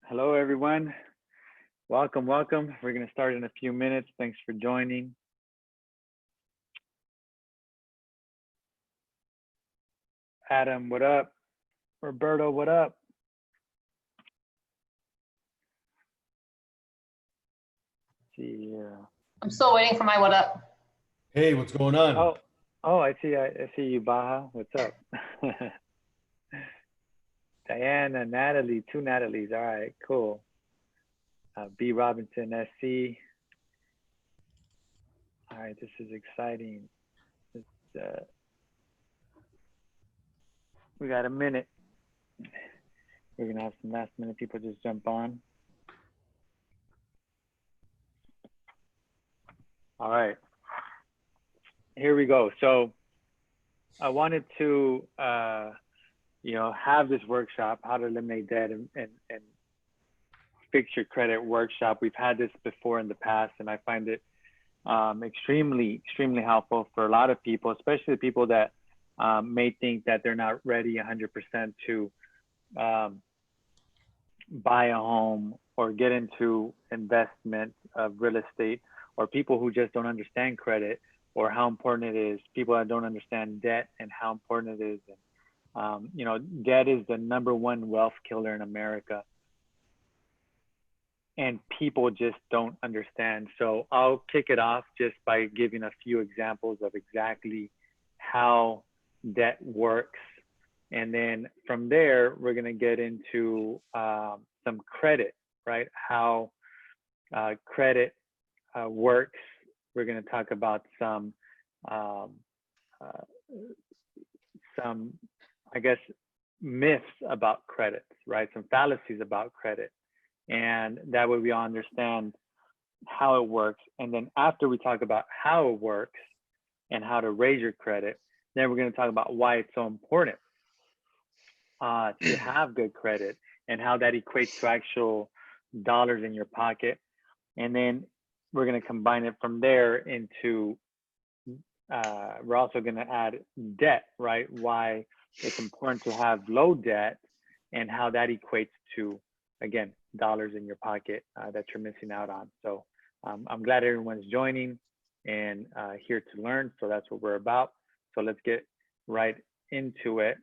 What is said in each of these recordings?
Hello, everyone. Welcome, welcome. We're going to start in a few minutes. Thanks for joining. Adam, what up? Roberto, what up? Let's see here. I'm still waiting for my what up. Hey, what's going on? Oh, I see you, Baja. What's up? Diana, Natalie, two Natalies. All right, cool. B. Robinson, SC. All right, this is exciting. We got a minute. We're going to have some last minute people just jump on. All right. Here we go. So I wanted to, have this workshop, how to eliminate debt and fix your credit workshop. We've had this before in the past, and I find it extremely helpful for a lot of people, especially the people that may think that they're not ready 100% to buy a home or get into investment of real estate, or people who just don't understand credit or how important it is, people that don't understand debt and how important it is. And, debt is the #1 wealth killer in America. And people just don't understand. So I'll kick it off just by giving a few examples of exactly how debt works. And then from there, we're going to get into some credit, right? How credit works. We're going to talk about some, I guess, myths about credit, right? Some fallacies about credit. And that way we all understand how it works. And then after we talk about how it works and how to raise your credit, then we're going to talk about why it's so important to have good credit and how that equates to actual dollars in your pocket. And then we're going to combine it from there into, we're also going to add debt, right? Why it's important to have low debt and how that equates to, again, dollars in your pocket that you're missing out on. So I'm glad everyone's joining and here to learn. So that's what we're about. So let's get right into it.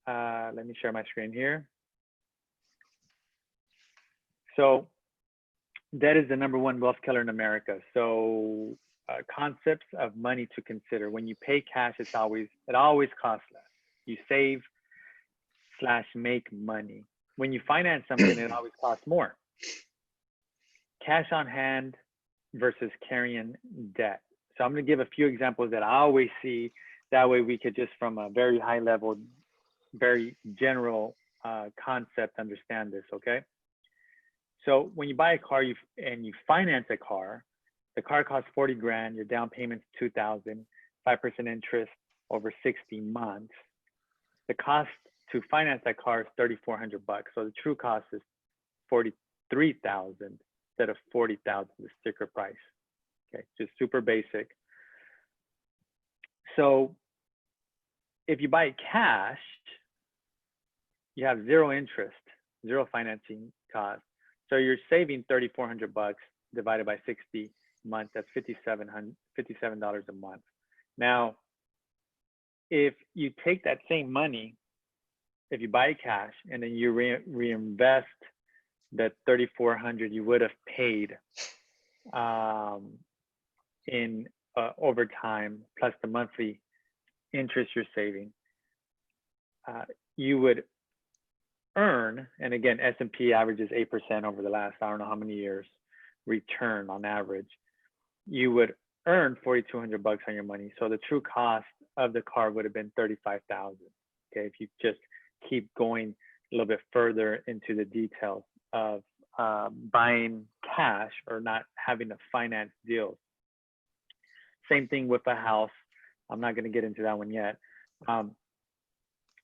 Let me share my screen here. So debt is the #1 wealth killer in America. So concepts of money to consider. When you pay cash, it always costs less. You save / make money. When you finance something, it always costs more. Cash on hand versus carrying debt. So I'm going to give a few examples that I always see. That way we could just from a very high level, very general concept, understand this, okay? So when you buy a car and you finance a car, the car costs 40 grand, your down payment's 2,000, 5% interest over 60 months. The cost to finance that car is 3,400 bucks. So the true cost is 43,000 instead of 40,000, the sticker price. Okay, just super basic. So if you buy cash, you have zero interest, zero financing cost. So you're saving 3,400 bucks divided by 60 months. That's $57 a month. Now, if you take that same money, if you buy cash and then you reinvest the 3,400 you would have paid in over time, plus the monthly interest you're saving, you would earn, and again, S&P averages 8% over the last, I don't know how many years, return on average. You would earn 4,200 bucks on your money. So the true cost of the car would have been 35,000. Okay, if you just keep going a little bit further into the details of buying cash or not having a finance deal. Same thing with a house. I'm not going to get into that one yet.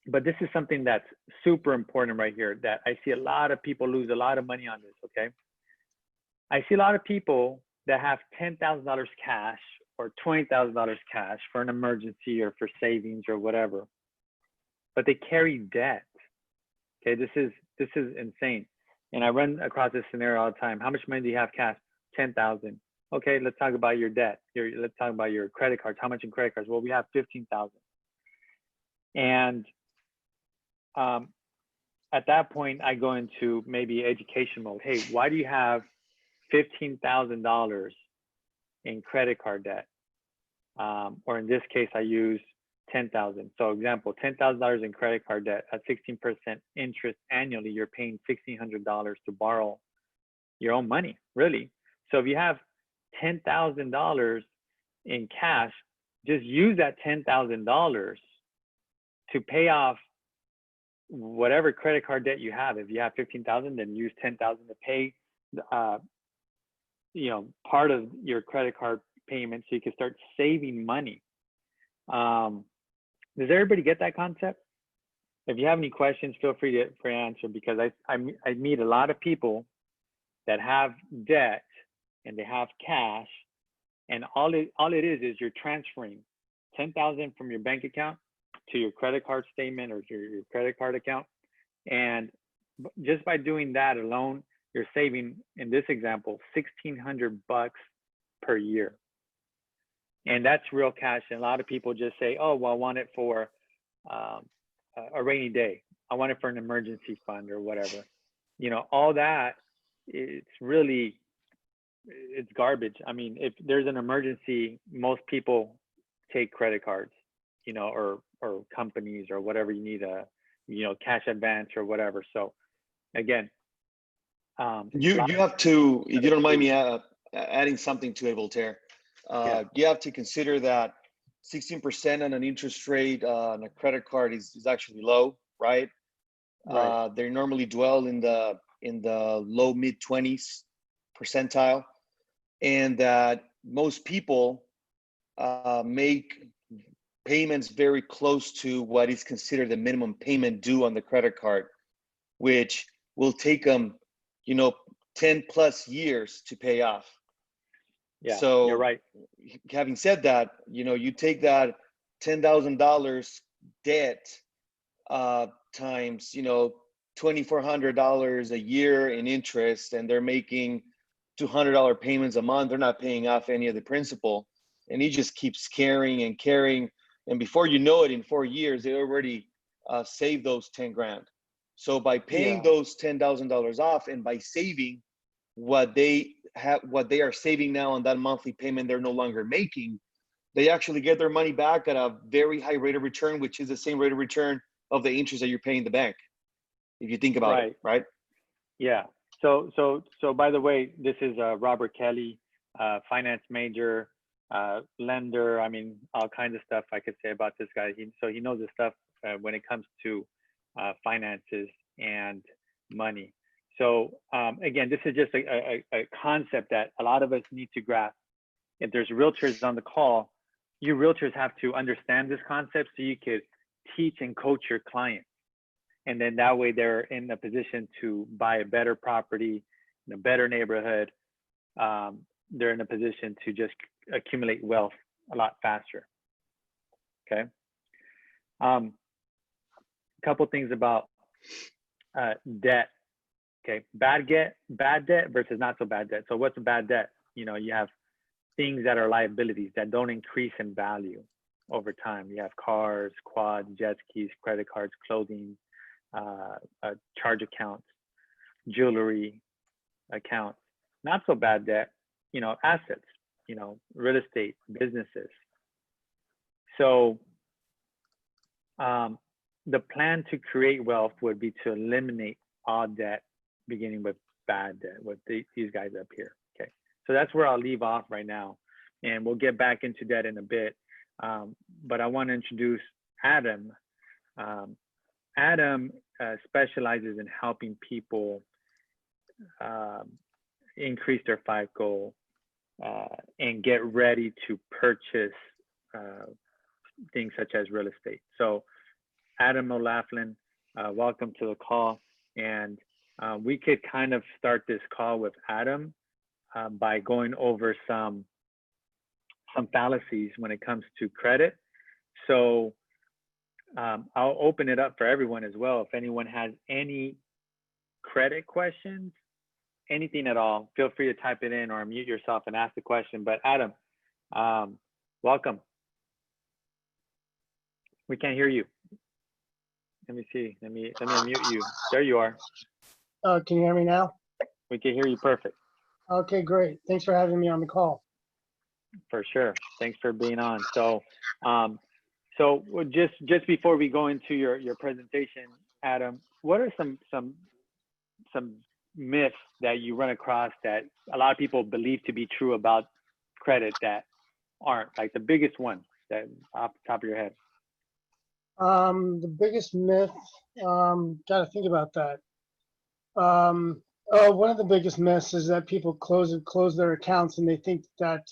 But this is something that's super important right here that I see a lot of people lose a lot of money on this, okay? I see a lot of people that have $10,000 cash or $20,000 cash for an emergency or for savings or whatever, but they carry debt. Okay, this is insane. And I run across this scenario all the time. How much money do you have cash? 10,000. Okay, let's talk about your debt. Let's talk about your credit cards. How much in credit cards? Well, we have 15,000. And at that point, I go into maybe education mode. Hey, why do you have $15,000 in credit card debt? Or in this case, I use 10,000. So example, $10,000 in credit card debt at 16% interest annually, you're paying $1,600 to borrow your own money, really. So if you have $10,000 in cash, just use that $10,000 to pay off whatever credit card debt you have. If you have 15,000, then use 10,000 to pay, part of your credit card payment, so you can start saving money. Does everybody get that concept? If you have any questions, feel free to answer, because I meet a lot of people that have debt and they have cash, and all it is you're transferring 10,000 from your bank account to your credit card statement or your credit card account. And just by doing that alone, you're saving, in this example, $1,600 per year. And that's real cash. And a lot of people just say, oh, well, I want it for a rainy day. I want it for an emergency fund or whatever. All that, it's garbage. I mean, if there's an emergency, most people take credit cards, or companies or whatever. You need a, cash advance or whatever. So again, you have to, if you don't mind me adding something to it, Voltaire, you have to consider that 16% on an interest rate on a credit card is actually low, right? They normally dwell in the low mid 20s percentile, and that most people make payments very close to what is considered the minimum payment due on the credit card, which will take them 10 plus years to pay off. Yeah, so you're right. Having said that, you take that $10,000 debt times $2,400 a year in interest, and they're making $200 payments a month. They're not paying off any of the principal, and he just keeps carrying and carrying, and before you know it, in 4 years they already saved those 10 grand. So by paying those $10,000 off, and by saving what they are saving now on that monthly payment they're no longer making, they actually get their money back at a very high rate of return, which is the same rate of return of the interest that you're paying the bank, if you think about it, right? Yeah. So by the way, this is Robert Kelly, finance major, lender. I mean, all kinds of stuff I could say about this guy. He knows the stuff when it comes to finances and money. So again, this is just a concept that a lot of us need to grasp. If there's realtors on the call, you realtors have to understand this concept so you could teach and coach your clients. And then that way they're in a position to buy a better property in a better neighborhood. They're in a position to just accumulate wealth a lot faster. Okay. A couple things about debt. Okay, bad debt versus not so bad debt. So what's a bad debt? You have things that are liabilities that don't increase in value over time. You have cars, quads, jet skis, credit cards, clothing, charge accounts, jewelry accounts. Not so bad debt, assets, real estate, businesses. So the plan to create wealth would be to eliminate all debt, beginning with bad debt, with these guys up here. Okay, so that's where I'll leave off right now, and we'll get back into debt in a bit. But I want to introduce Adam. Adam specializes in helping people increase their FICO and get ready to purchase things such as real estate. So Adam O'Laughlin, welcome to the call. And we could kind of start this call with Adam by going over some fallacies when it comes to credit. So I'll open it up for everyone as well. If anyone has any credit questions, anything at all, feel free to type it in or mute yourself and ask the question. But Adam, welcome. We can't hear you. Let me see. Let me unmute you. There you are. Can you hear me now? We can hear you perfect. Okay, great. Thanks for having me on the call. For sure. Thanks for being on. So, so just before we go into your presentation, Adam, what are some myths that you run across that a lot of people believe to be true about credit that aren't, like the biggest one that off the top of your head? The biggest myth, gotta think about that. Oh, one of the biggest myths is that people close their accounts and they think that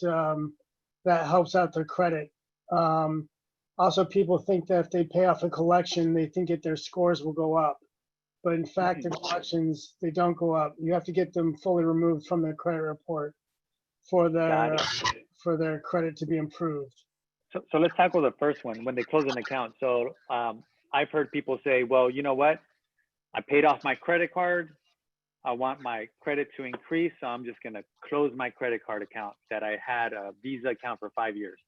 that helps out their credit. Also, people think that if they pay off a collection, they think that their scores will go up. But in fact, the collections, they don't go up. You have to get them fully removed from their credit report for their credit to be improved. So let's tackle the first one, when they close an account. So I've heard people say, well, you know what? I paid off my credit card. I want my credit to increase, so I'm just gonna close my credit card account that I had a Visa account for 5 years.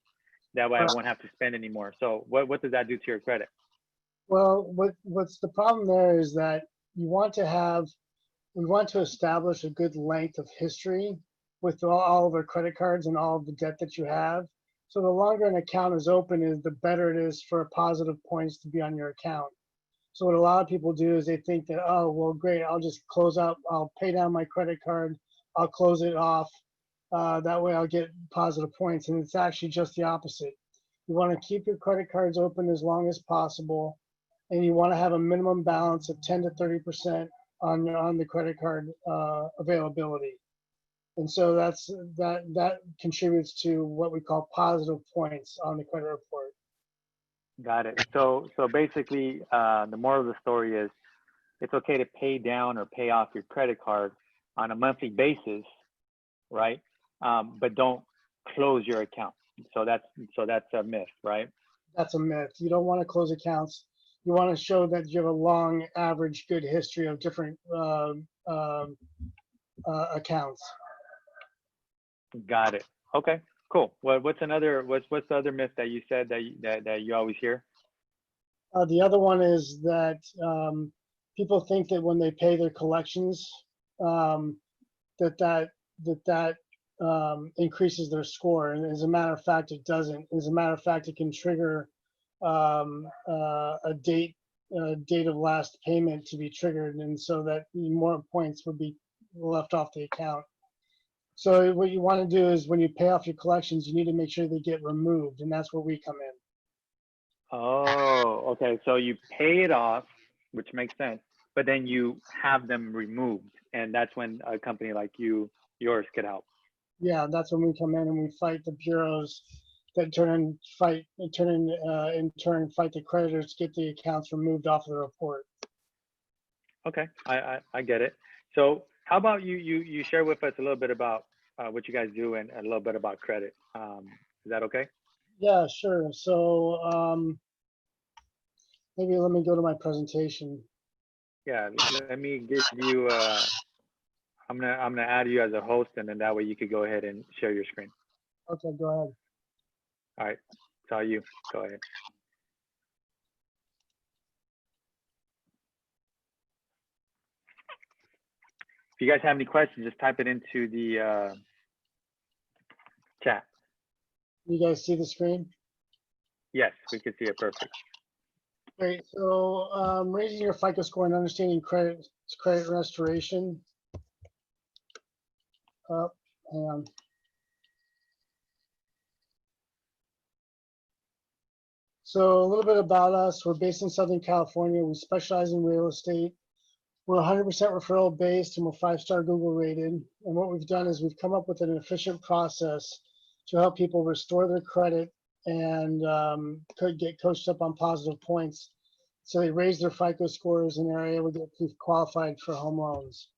That way I won't have to spend anymore. So what does that do to your credit? Well, what's the problem there is that we want to establish a good length of history with all of our credit cards and all of the debt that you have. So the longer an account is open, the better it is for positive points to be on your account. So what a lot of people do is they think that, oh, well, great, I'll just close up, I'll pay down my credit card, I'll close it off. That way I'll get positive points. And it's actually just the opposite. You want to keep your credit cards open as long as possible. And you want to have a minimum balance of 10 to 30% on the credit card availability. And so that contributes to what we call positive points on the credit report. Got it. So basically, the moral of the story is it's okay to pay down or pay off your credit card on a monthly basis, right? But don't close your account. So that's a myth, right? That's a myth. You don't want to close accounts. You want to show that you have a long, average, good history of different accounts. Got it. Okay, cool. What's the other myth that you said that you always hear? The other one is that people think that when they pay their collections, that increases their score. And as a matter of fact, it doesn't. As a matter of fact, it can trigger a date of last payment to be triggered, and so that more points would be left off the account. So what you want to do is when you pay off your collections, you need to make sure they get removed, and that's where we come in. Oh, okay. So you pay it off, which makes sense, but then you have them removed, and that's when a company like yours could help. Yeah, that's when we come in and we fight the bureaus that in turn fight the creditors to get the accounts removed off of the report. Okay, I get it. So how about you share with us a little bit about what you guys do and a little bit about credit. Is that okay? Yeah, sure. So maybe let me go to my presentation. Yeah, let me give you. I'm gonna add you as a host, and then that way you could go ahead and share your screen. Okay, go ahead. All right, it's all you. Go ahead. If you guys have any questions, just type it into the chat. You guys see the screen? Yes, we can see it perfect. Great. So raising your FICO score and understanding credit restoration. Oh, hang on. So a little bit about us. We're based in Southern California. We specialize in real estate. We're 100% referral based and we're 5-star Google rated. And what we've done is we've come up with an efficient process to help people restore their credit and could get coached up on positive points. So they raise their FICO scores and they're able to get qualified for home loans.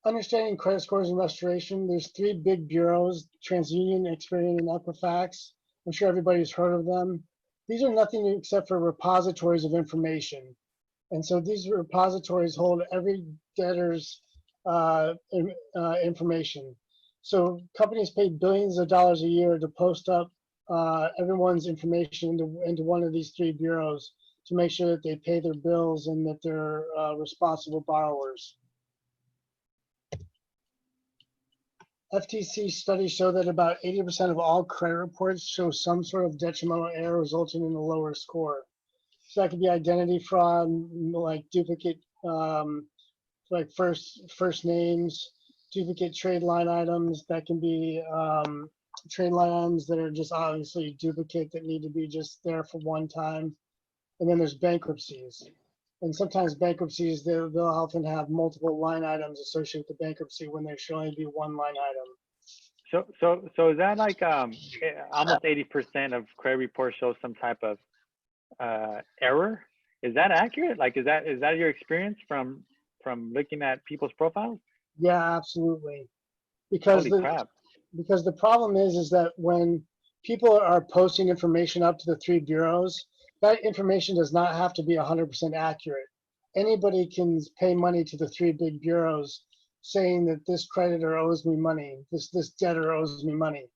Understanding credit scores and restoration, there's 3 big bureaus, TransUnion, Experian, and Equifax. I'm sure everybody's heard of them. These are nothing except for repositories of information. And so these repositories hold every debtor's information. So companies pay billions of dollars a year to post up everyone's information into one of these three bureaus to make sure that they pay their bills and that they're responsible borrowers. FTC studies show that about 80% of all credit reports show some sort of detrimental error resulting in a lower score. So that could be identity fraud, like duplicate, like first names, duplicate trade line items. That can be trade line items that are just obviously duplicate that need to be just there for one time. And then there's bankruptcies. And sometimes bankruptcies, they'll often have multiple line items associated with the bankruptcy when there should only be one line item. So is that like almost 80% of credit reports show some type of error? Is that accurate? Like, is that your experience from looking at people's profiles? Yeah, absolutely. Because the problem is that when people are posting information up to the three bureaus, that information does not have to be 100% accurate. Anybody can pay money to the three big bureaus saying that this creditor owes me money, this debtor owes me money.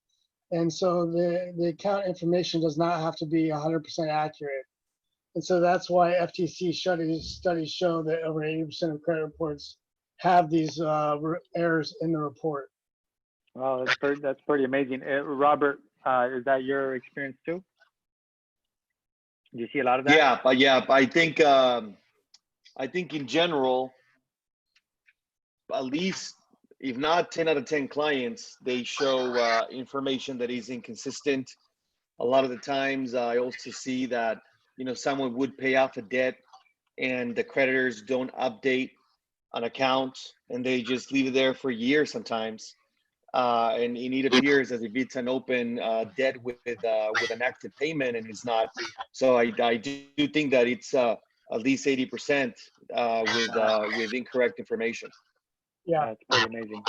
And so the account information does not have to be 100% accurate. And so that's why FTC studies show that over 80% of credit reports have these errors in the report. Well, that's pretty amazing. Robert, is that your experience too? Do you see a lot of that? Yeah. I think in general, at least if not 10 out of 10 clients, they show information that is inconsistent. A lot of the times, I also see that someone would pay off a debt, and the creditors don't update an account, and they just leave it there for years sometimes. And it appears as if it's an open debt with an active payment, and it's not. So I do think that it's at least 80% with incorrect information. Yeah, that's pretty amazing.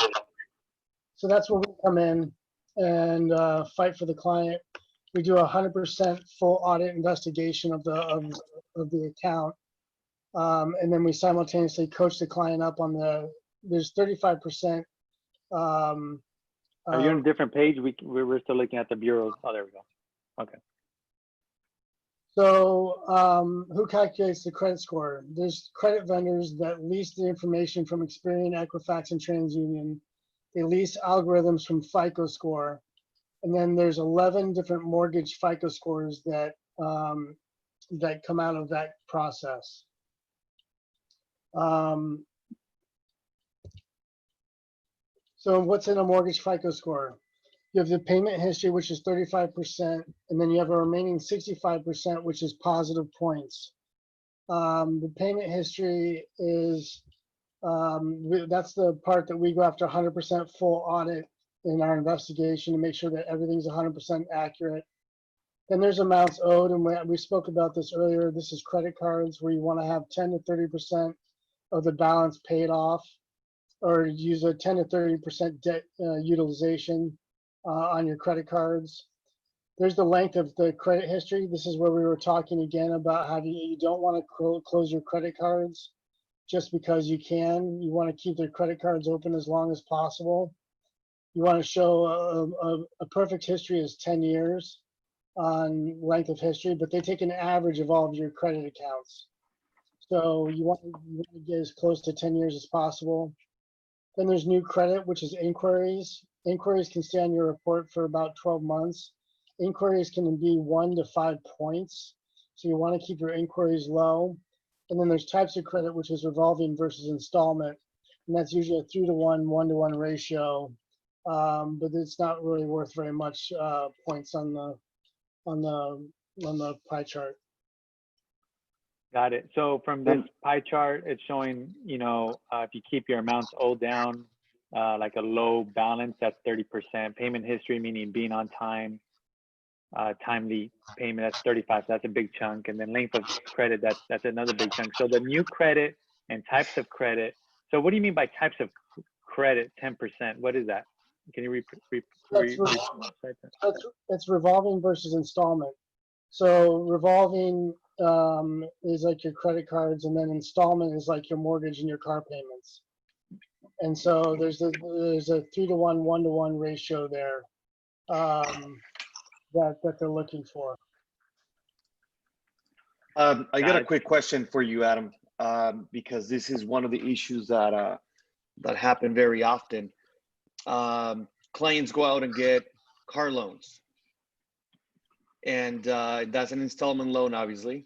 So that's where we come in and fight for the client. We do 100% full audit investigation of the account, and then we simultaneously coach the client up on there's 35%. Are you on a different page? We're still looking at the bureaus. Oh, there we go. Okay. So who calculates the credit score? There's credit vendors that lease the information from Experian, Equifax, and TransUnion. They lease algorithms from Fico score. And then there's 11 different mortgage FICO scores that come out of that process. So what's in a mortgage FICO score? You have the payment history, which is 35%, and then you have a remaining 65%, which is positive points. The payment history is, that's the part that we go after 100% full audit in our investigation to make sure that everything's 100% accurate. Then there's amounts owed, and we spoke about this earlier. This is credit cards where you want to have 10 to 30% of the balance paid off, or use a 10 to 30% debt utilization on your credit cards. There's the length of the credit history. This is where we were talking again about how you don't want to close your credit cards just because you can. You want to keep their credit cards open as long as possible. You want to show a perfect history is 10 years on length of history, but they take an average of all of your credit accounts. So you want to get as close to 10 years as possible. Then there's new credit, which is inquiries. Inquiries can stay on your report for about 12 months. Inquiries can be 1 to 5 points. So you want to keep your inquiries low. And then there's types of credit, which is revolving versus installment. And that's usually a 3 to 1, 1 to 1 ratio. But it's not really worth very much points on the pie chart. Got it. So from this pie chart, it's showing, if you keep your amounts owed down, like a low balance, that's 30%. Payment history, meaning being on time, timely payment, that's 35. So that's a big chunk. And then length of credit, that's another big chunk. So the new credit and types of credit. So what do you mean by types of credit? 10%. What is that? Can you repeat? It's revolving versus installment. So revolving is like your credit cards, and then installment is like your mortgage and your car payments. And so there's a 3-to-1, 1-to-1 ratio there that they're looking for. I got a quick question for you, Adam, because this is one of the issues that happen very often. Clients go out and get car loans, and that's an installment loan, obviously.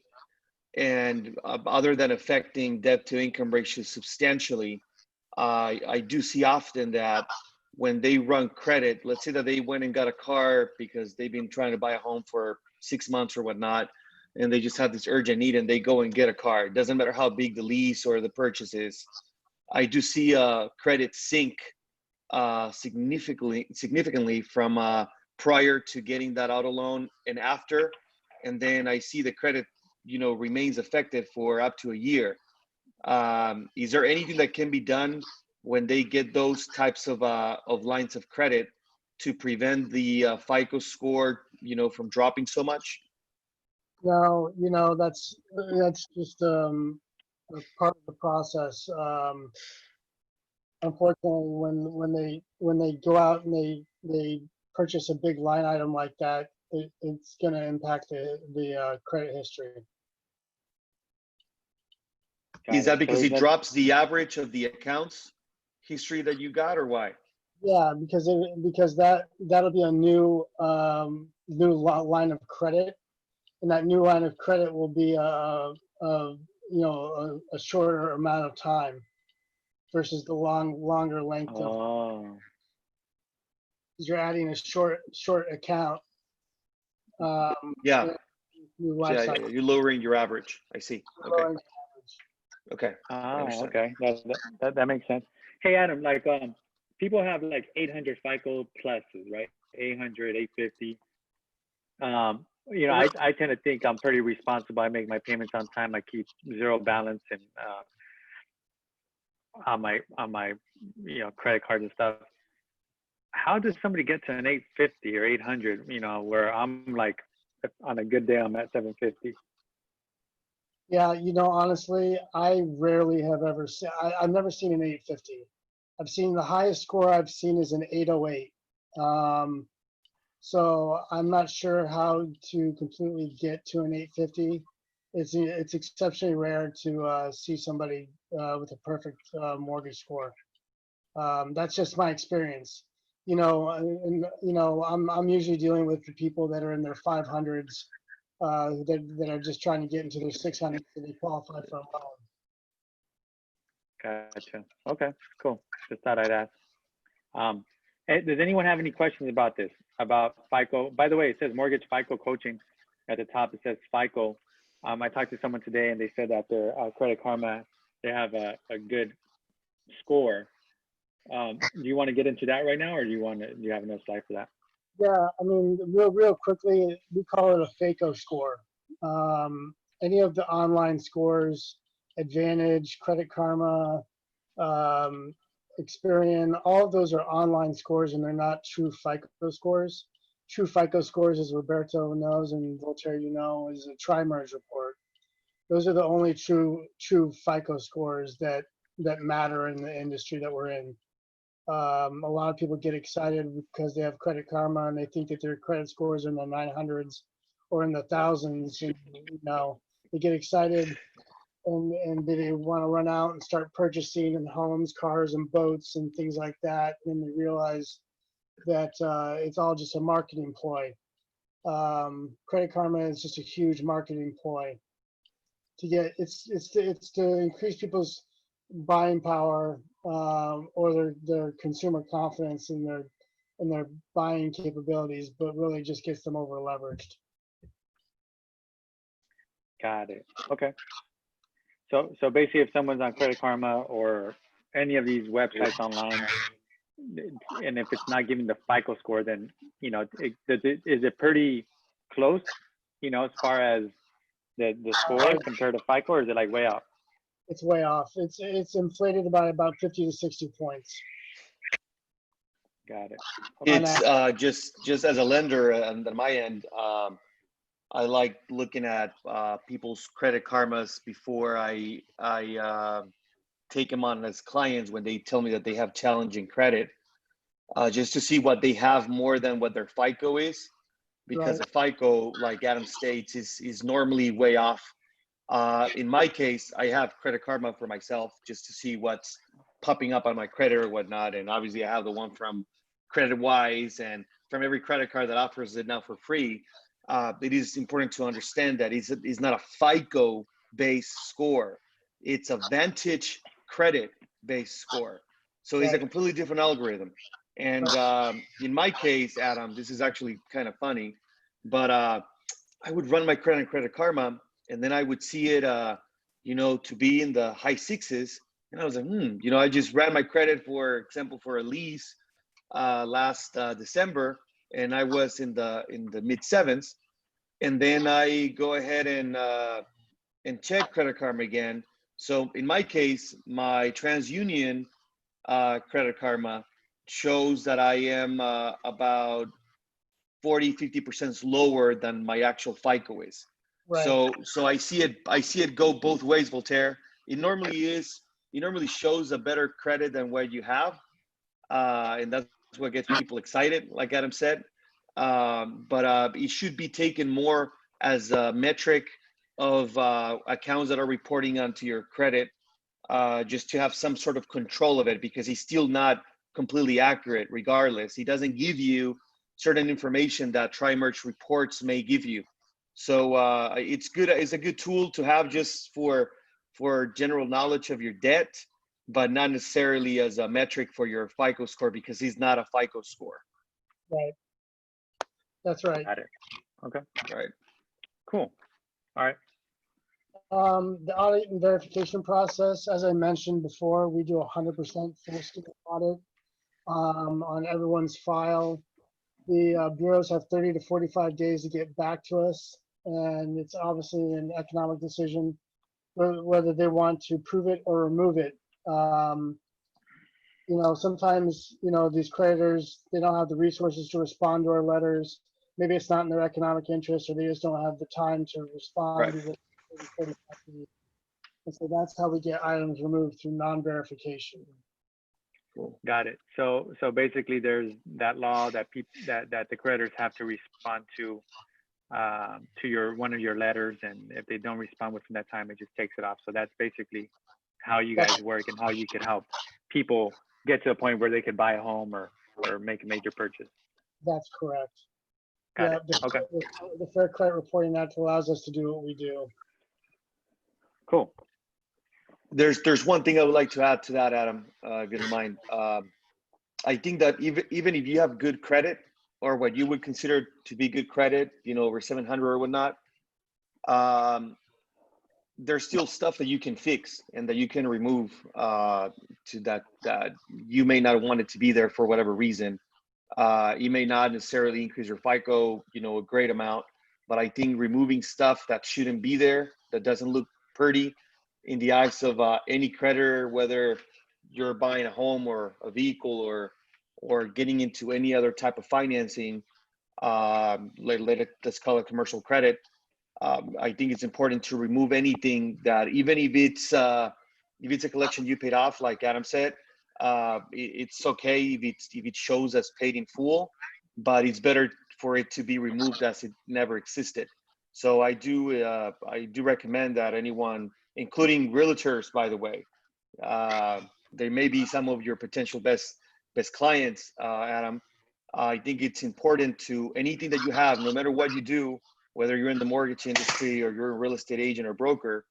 And other than affecting debt to income ratio substantially, I do see often that when they run credit, let's say that they went and got a car because they've been trying to buy a home for 6 months or whatnot, and they just have this urgent need and they go and get a car. It doesn't matter how big the lease or the purchase is. I do see credit sink significantly from prior to getting that auto loan and after, and then I see the credit, remains affected for up to a year. Is there anything that can be done when they get those types of lines of credit to prevent the FICO score, from dropping so much? No, that's just a part of the process. Unfortunately, when they go out and they purchase a big line item like that, it's going to impact the credit history. Is that because it drops the average of the accounts history that you got, or why? Yeah, because that'll be a new line of credit, and that new line of credit will be a shorter amount of time versus the longer length of. Oh. You're adding a short account. Yeah. You're lowering your average. I see. Okay. Okay. Oh, okay. That makes sense. Hey, Adam, like people have like 800 FICO pluses, right? 800, 850. I tend to think I'm pretty responsible. I make my payments on time. I keep zero balance and on my credit cards and stuff. How does somebody get to an 850 or 800? Where I'm like, on a good day, I'm at 750. Yeah, honestly, I rarely have ever seen. I've never seen an 850. I've seen the highest score I've seen is an 808. So I'm not sure how to completely get to an 850. It's exceptionally rare to see somebody with a perfect mortgage score. That's just my experience. I'm usually dealing with the people that are in their 500s that are just trying to get into their 600s and they qualify for a loan. Gotcha. Okay, cool. Just thought I'd ask. Does anyone have any questions about this? About FICO? By the way, it says mortgage FICO coaching at the top. It says FICO. I talked to someone today and they said that their Credit Karma, they have a good score. Do you want to get into that right now, or do you have enough slide for that? Yeah, I mean, real quickly, we call it a FICO score. Any of the online scores, Advantage, Credit Karma, Experian, all of those are online scores and they're not true FICO scores. True FICO scores, as Roberto knows and Voltaire, is a tri-merge report. Those are the only true FICO scores that matter in the industry that we're in. A lot of people get excited because they have Credit Karma and they think that their credit scores are in the 900s or in the thousands. And, they get excited and they want to run out and start purchasing in homes, cars, and boats and things like that. And they realize that it's all just a marketing ploy. Credit Karma is just a huge marketing ploy. It's to increase people's buying power or their consumer confidence in their buying capabilities, but really just gets them over leveraged. Got it. Okay. So basically, if someone's on Credit Karma or any of these websites online, and if it's not giving the FICO score, then is it pretty close? As far as the score compared to FICO, or is it like way off? It's way off. It's inflated by about 50 to 60 points. Got it. Okay. It's just as a lender on my end, I like looking at people's credit karmas before I take them on as clients when they tell me that they have challenging credit, just to see what they have more than what their FICO is, because Right. a FICO, like Adam states, is normally way off. In my case, I have Credit Karma for myself just to see what's popping up on my credit or whatnot. And obviously I have the one from CreditWise and from every credit card that offers it now for free. It is important to understand that it's not a FICO based score. It's a Vantage credit based score. So it's a Right. completely different algorithm. And in my case, Adam, this is actually kind of funny, but I would run my Credit Karma, and then I would see it, to be in the high sixes. And I was like, I just ran my credit, for example, for a lease last December, and I was in the mid sevens. And then I go ahead and check Credit Karma again. So in my case, my TransUnion Credit Karma shows that I am about 40-50% lower than my actual FICO is. Right. So I see it go both ways, Voltaire. It normally shows a better credit than what you have, and that's what gets people excited, like Adam said. But it should be taken more as a metric of accounts that are reporting onto your credit, just to have some sort of control of it, because he's still not completely accurate regardless. He doesn't give you certain information that Tri-Merge reports may give you. So it's good. It's a good tool to have just for general knowledge of your debt, but not necessarily as a metric for your FICO score, because he's not a FICO score. Right. That's right. Got it. Okay, Right. cool. All right. The audit and verification process, as I mentioned before, we do 100% full scale audit on everyone's file. The bureaus have 30 to 45 days to get back to us, and it's obviously an economic decision whether they want to prove it or remove it. Sometimes, these creditors, they don't have the resources to respond to our letters. Maybe it's not in their economic interest, or they just don't have the time to respond. Right. Within 30, 45 days. And so that's how we get items removed through non-verification. Cool. Got it. So basically, there's that law that that the creditors have to respond to one of your letters, and if they don't respond within that time, it just takes it off. So that's basically how you guys work and how you can help people get to a point where they could buy a home or make a major purchase. That's correct. Got it. Okay. The Fair Credit Reporting Act allows us to do what we do. Cool. There's one thing I would like to add to that, Adam, if you don't mind. I think that even if you have good credit, or what you would consider to be good credit, over 700 or whatnot, there's still stuff that you can fix and that you can remove to that you may not want it to be there for whatever reason. You may not necessarily increase your FICO, a great amount, but I think removing stuff that shouldn't be there, that doesn't look pretty in the eyes of any creditor, whether you're buying a home or a vehicle or getting into any other type of financing, let's call it commercial credit. I think it's important to remove anything that, even if it's a collection you paid off, like Adam said, it's okay if it shows as paid in full, but it's better for it to be removed as it never existed. So I do recommend that anyone, including realtors, by the way, they may be some of your potential best clients, Adam. I think it's important to anything that you have, no matter what you do, whether you're in the mortgage industry or you're a real estate agent or broker,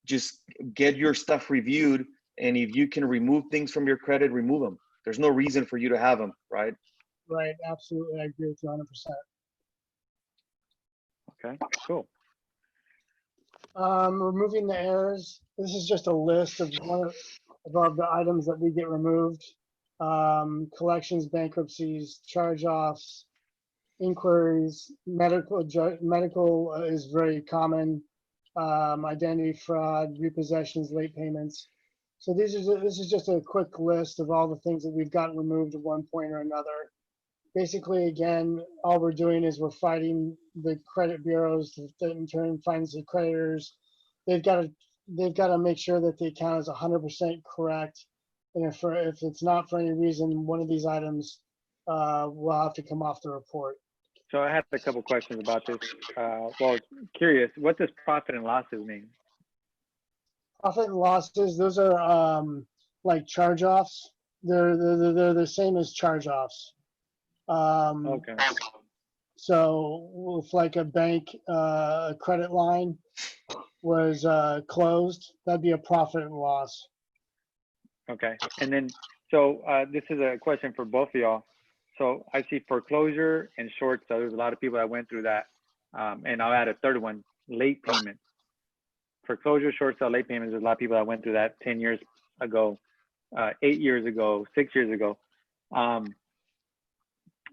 just get your stuff reviewed. And if you can remove things from your credit, remove them. There's no reason for you to have them, right? Right, absolutely. I agree with you 100%. Okay, cool. Removing the errors. This is just a list of the items that we get removed. Collections, bankruptcies, charge-offs, inquiries, medical is very common. Identity fraud, repossessions, late payments. So this is just a quick list of all the things that we've gotten removed at one point or another. basically, again, all we're doing is we're fighting the credit bureaus that in turn finds the creditors. They've got to make sure that the account is 100% correct. And if it's not for any reason, one of these items will have to come off the report. So I had a couple questions about this. Well, curious, what does profit and losses mean? Profit and losses, those are like charge-offs. They're the same as charge-offs. Okay. So if like a bank credit line was closed, that'd be a profit and loss. Okay. And then, so this is a question for both of y'all. So I see foreclosure and short sale. There's a lot of people that went through that. And I'll add a third one, late payment. Foreclosure, short sale, late payments. There's a lot of people that went through that 10 years ago, 8 years ago, 6 years ago.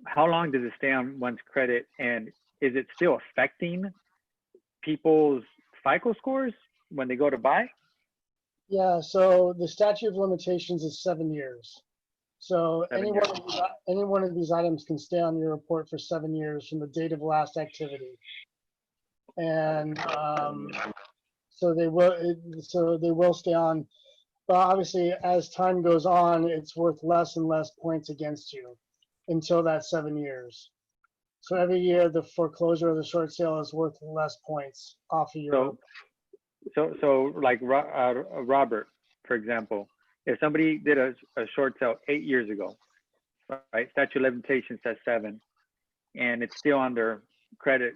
How long does it stay on one's credit, and is it still affecting people's FICO scores when they go to buy? Yeah, so the statute of limitations is 7 years. So 7 any years. one of these items can stay on your report for 7 years from the date of last activity. And so they will stay on. But obviously, as time goes on, it's worth less and less points against you until that 7 years. So every year, the foreclosure or the short sale is worth less points off of your. So like Robert, for example, if somebody did a short sale 8 years ago, right? Statute of limitations says 7, and it's still on their credit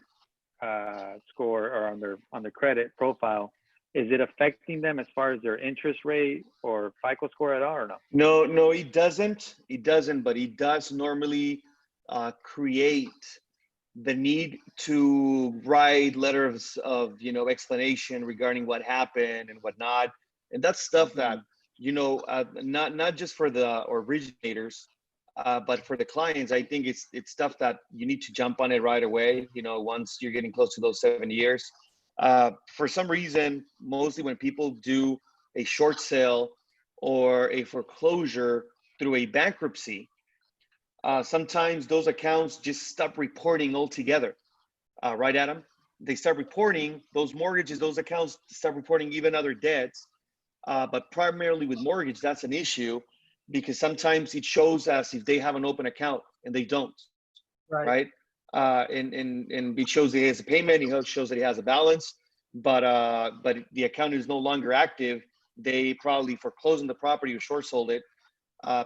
score or on their credit profile. Is it affecting them as far as their interest rate or FICO score at all, or no? No, it doesn't. It doesn't, but it does normally create the need to write letters of explanation regarding what happened and whatnot, and that's stuff that not just for the originators, but for the clients. I think it's stuff that you need to jump on it right away. Once you're getting close to those 7 years. For some reason, mostly when people do a short sale or a foreclosure through a bankruptcy, sometimes those accounts just stop reporting altogether. Right, Adam? They start reporting those mortgages, those accounts start reporting even other debts. But primarily with mortgage, that's an issue because sometimes it shows as if they have an open account and they don't, right? And it shows that he has a payment, it shows that he has a balance, but the account is no longer active. They probably foreclosed on the property or short sold it.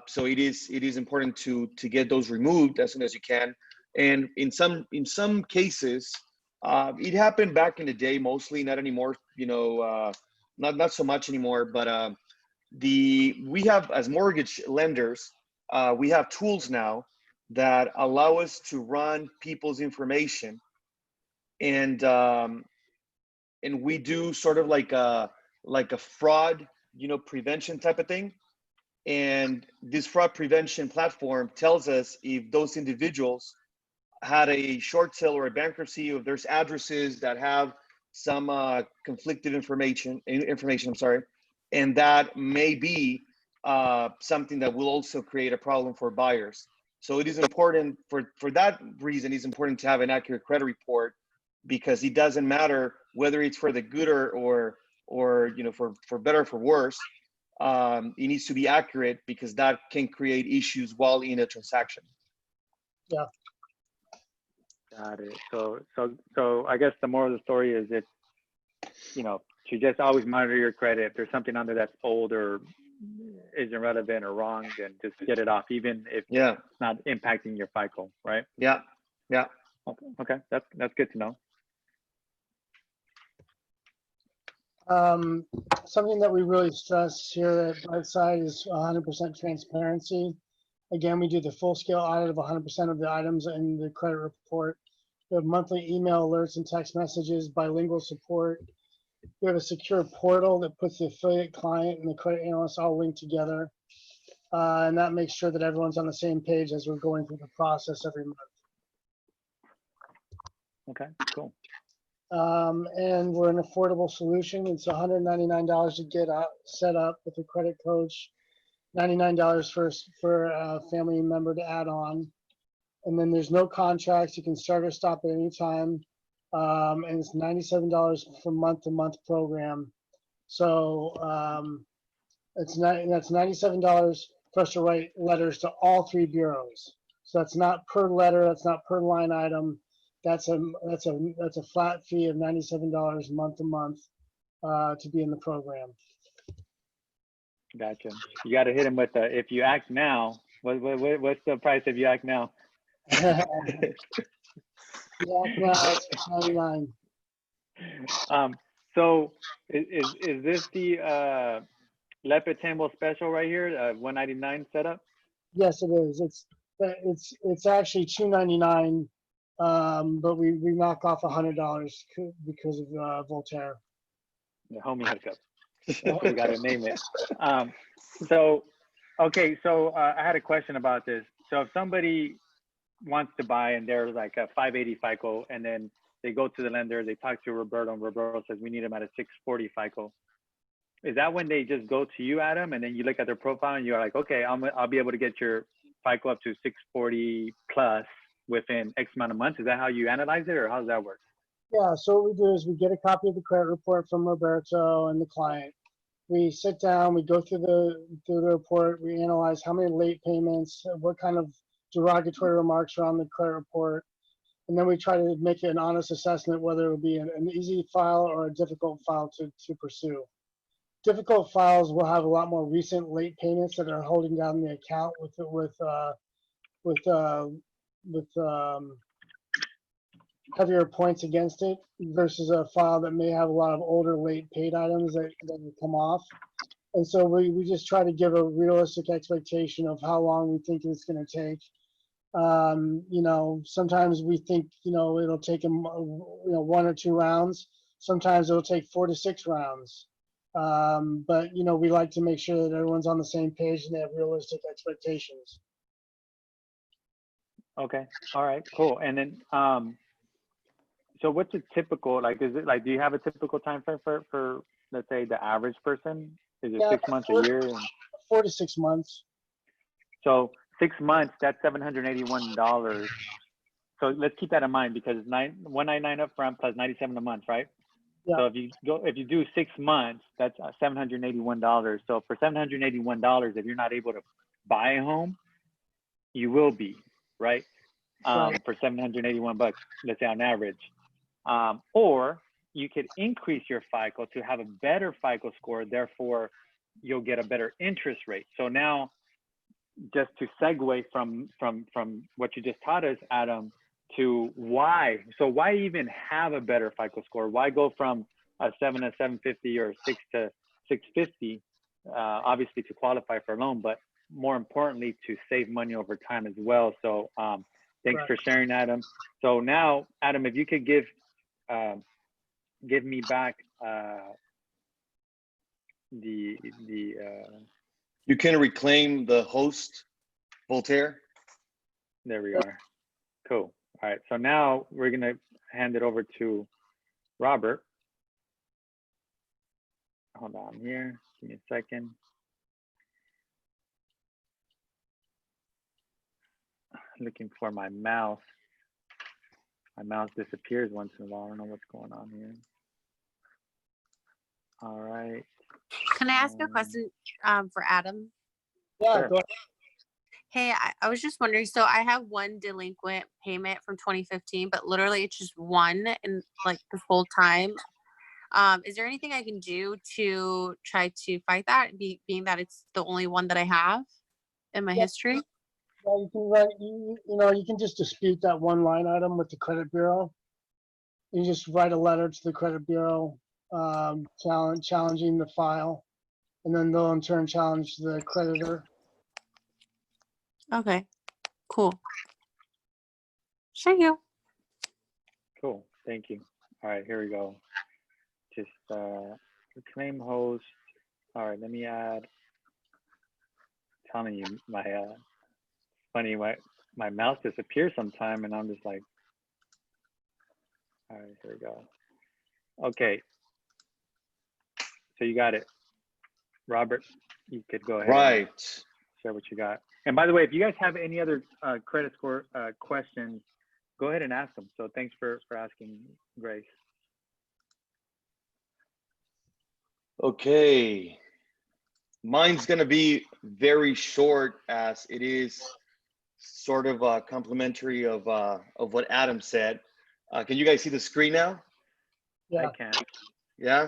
So it is important to get those removed as soon as you can. And in some cases, it happened back in the day, mostly not anymore. Not so much anymore. But we have, as mortgage lenders, we have tools now that allow us to run people's information, and we do sort of like a fraud prevention type of thing. And this fraud prevention platform tells us if those individuals had a short sale or a bankruptcy, if there's addresses that have some conflicted information, I'm sorry, and that may be something that will also create a problem for buyers. So it is important for that reason, it's important to have an accurate credit report, because it doesn't matter whether it's for the good or for better or for worse. It needs to be accurate because that can create issues while in a transaction. Yeah. Got it. So I guess the moral of the story is to just always monitor your credit. If there's something under that's old or isn't relevant or wrong, then just get it off, even if it's not impacting your FICO, right? Yeah. Okay. That's good to know. Something that we really stress here at Brightside is 100% transparency. Again, we do the full-scale audit of 100% of the items in the credit report. We have monthly email alerts and text messages, bilingual support. We have a secure portal that puts the affiliate client and the credit analyst all linked together. And that makes sure that everyone's on the same page as we're going through the process every month. Okay, cool. And we're an affordable solution. It's $199 to get set up with a credit coach, $99 for a family member to add on. and then there's no contracts. You can start or stop at any time. And it's $97 for month-to-month program. So that's $97 for us to write letters to all 3 bureaus. So that's not per letter. That's not per line item. That's a flat fee of $97 month to month to be in the program. Gotcha. You got to hit him with the, if you act now, what's the price if you act now? Yeah, it's $99. So is this the Lepe Tendwell special right here, $199 setup? Yes, it is. It's actually $299, but we knock off $100 because of Voltaire. The homie hookup. We got to name it. So, okay, so I had a question about this. So if somebody wants to buy and they're like a 580 FICO, and then they go to the lender, they talk to Roberto, and Roberto says, we need them at a 640 FICO. Is that when they just go to you, Adam, and then you look at their profile and you're like, okay, I'll be able to get your FICO up to 640 plus within X amount of months? Is that how you analyze it, or how does that work? Yeah, so what we do is we get a copy of the credit report from Roberto and the client. We sit down, we go through the report, we analyze how many late payments, what kind of derogatory remarks are on the credit report, and then we try to make an honest assessment whether it would be an easy file or a difficult file to pursue. Difficult files will have a lot more recent late payments that are holding down the account with heavier points against it versus a file that may have a lot of older late paid items that will come off. And so we just try to give a realistic expectation of how long we think it's going to take. You know, sometimes we think, you know, it'll take them, 1 or 2 rounds. Sometimes it'll take 4 to 6 rounds. But, you know, we like to make sure that everyone's on the same page and they have realistic expectations. Okay. All right, cool. And then, so what's a typical, like, is it like, do you have a typical time frame for let's say the average person? Is it 6 months, a year? 4 to 6 months. So 6 months, that's $781. So let's keep that in mind, because it's $199 up front plus $97 a month, right? Yeah. So if you do 6 months, that's $781. So for $781, if you're not able to buy a home, you will be, right? Right. For $781, let's say on average. Or you could increase your FICO to have a better FICO score, therefore you'll get a better interest rate. So now, just to segue from what you just taught us, Adam, to why. So why even have a better FICO score? Why go from a 7 to 750 or 6 to 650? Obviously to qualify for a loan, but more importantly to save money over time as well. So thanks for sharing, Adam. So now, Adam, if you could give me back You can reclaim the host, Voltaire. There we are. Cool. All right. So now we're going to hand it over to Robert. Hold on here. Give me a second. Looking for my mouse. My mouse disappears once in a while. I don't know what's going on here. All right. Can I ask a question for Adam? Yeah, Sure. go ahead. Hey, I was just wondering, so I have one delinquent payment from 2015, but literally it's just one in like this whole time. Is there anything I can do to try to fight that, being that it's the only one that I have in my history? Yeah, you can write, you can just dispute that one line item with the credit bureau. You just write a letter to the credit bureau, challenging the file, and then they'll in turn challenge the creditor. Okay, cool. Thank you. Cool. Thank you. All right, here we go. Just reclaim host. All right, let me add. Telling you, my funny, my mouse disappears sometime, and I'm just like, all right, here we go. Okay. So you got it, Robert. You could go ahead. Right. And share what you got. And by the way, if you guys have any other credit score questions, go ahead and ask them. So thanks for asking, Grace. Okay. Mine's gonna be very short, as it is sort of complimentary of what Adam said. Can you guys see the screen now? Yeah. I can. Yeah.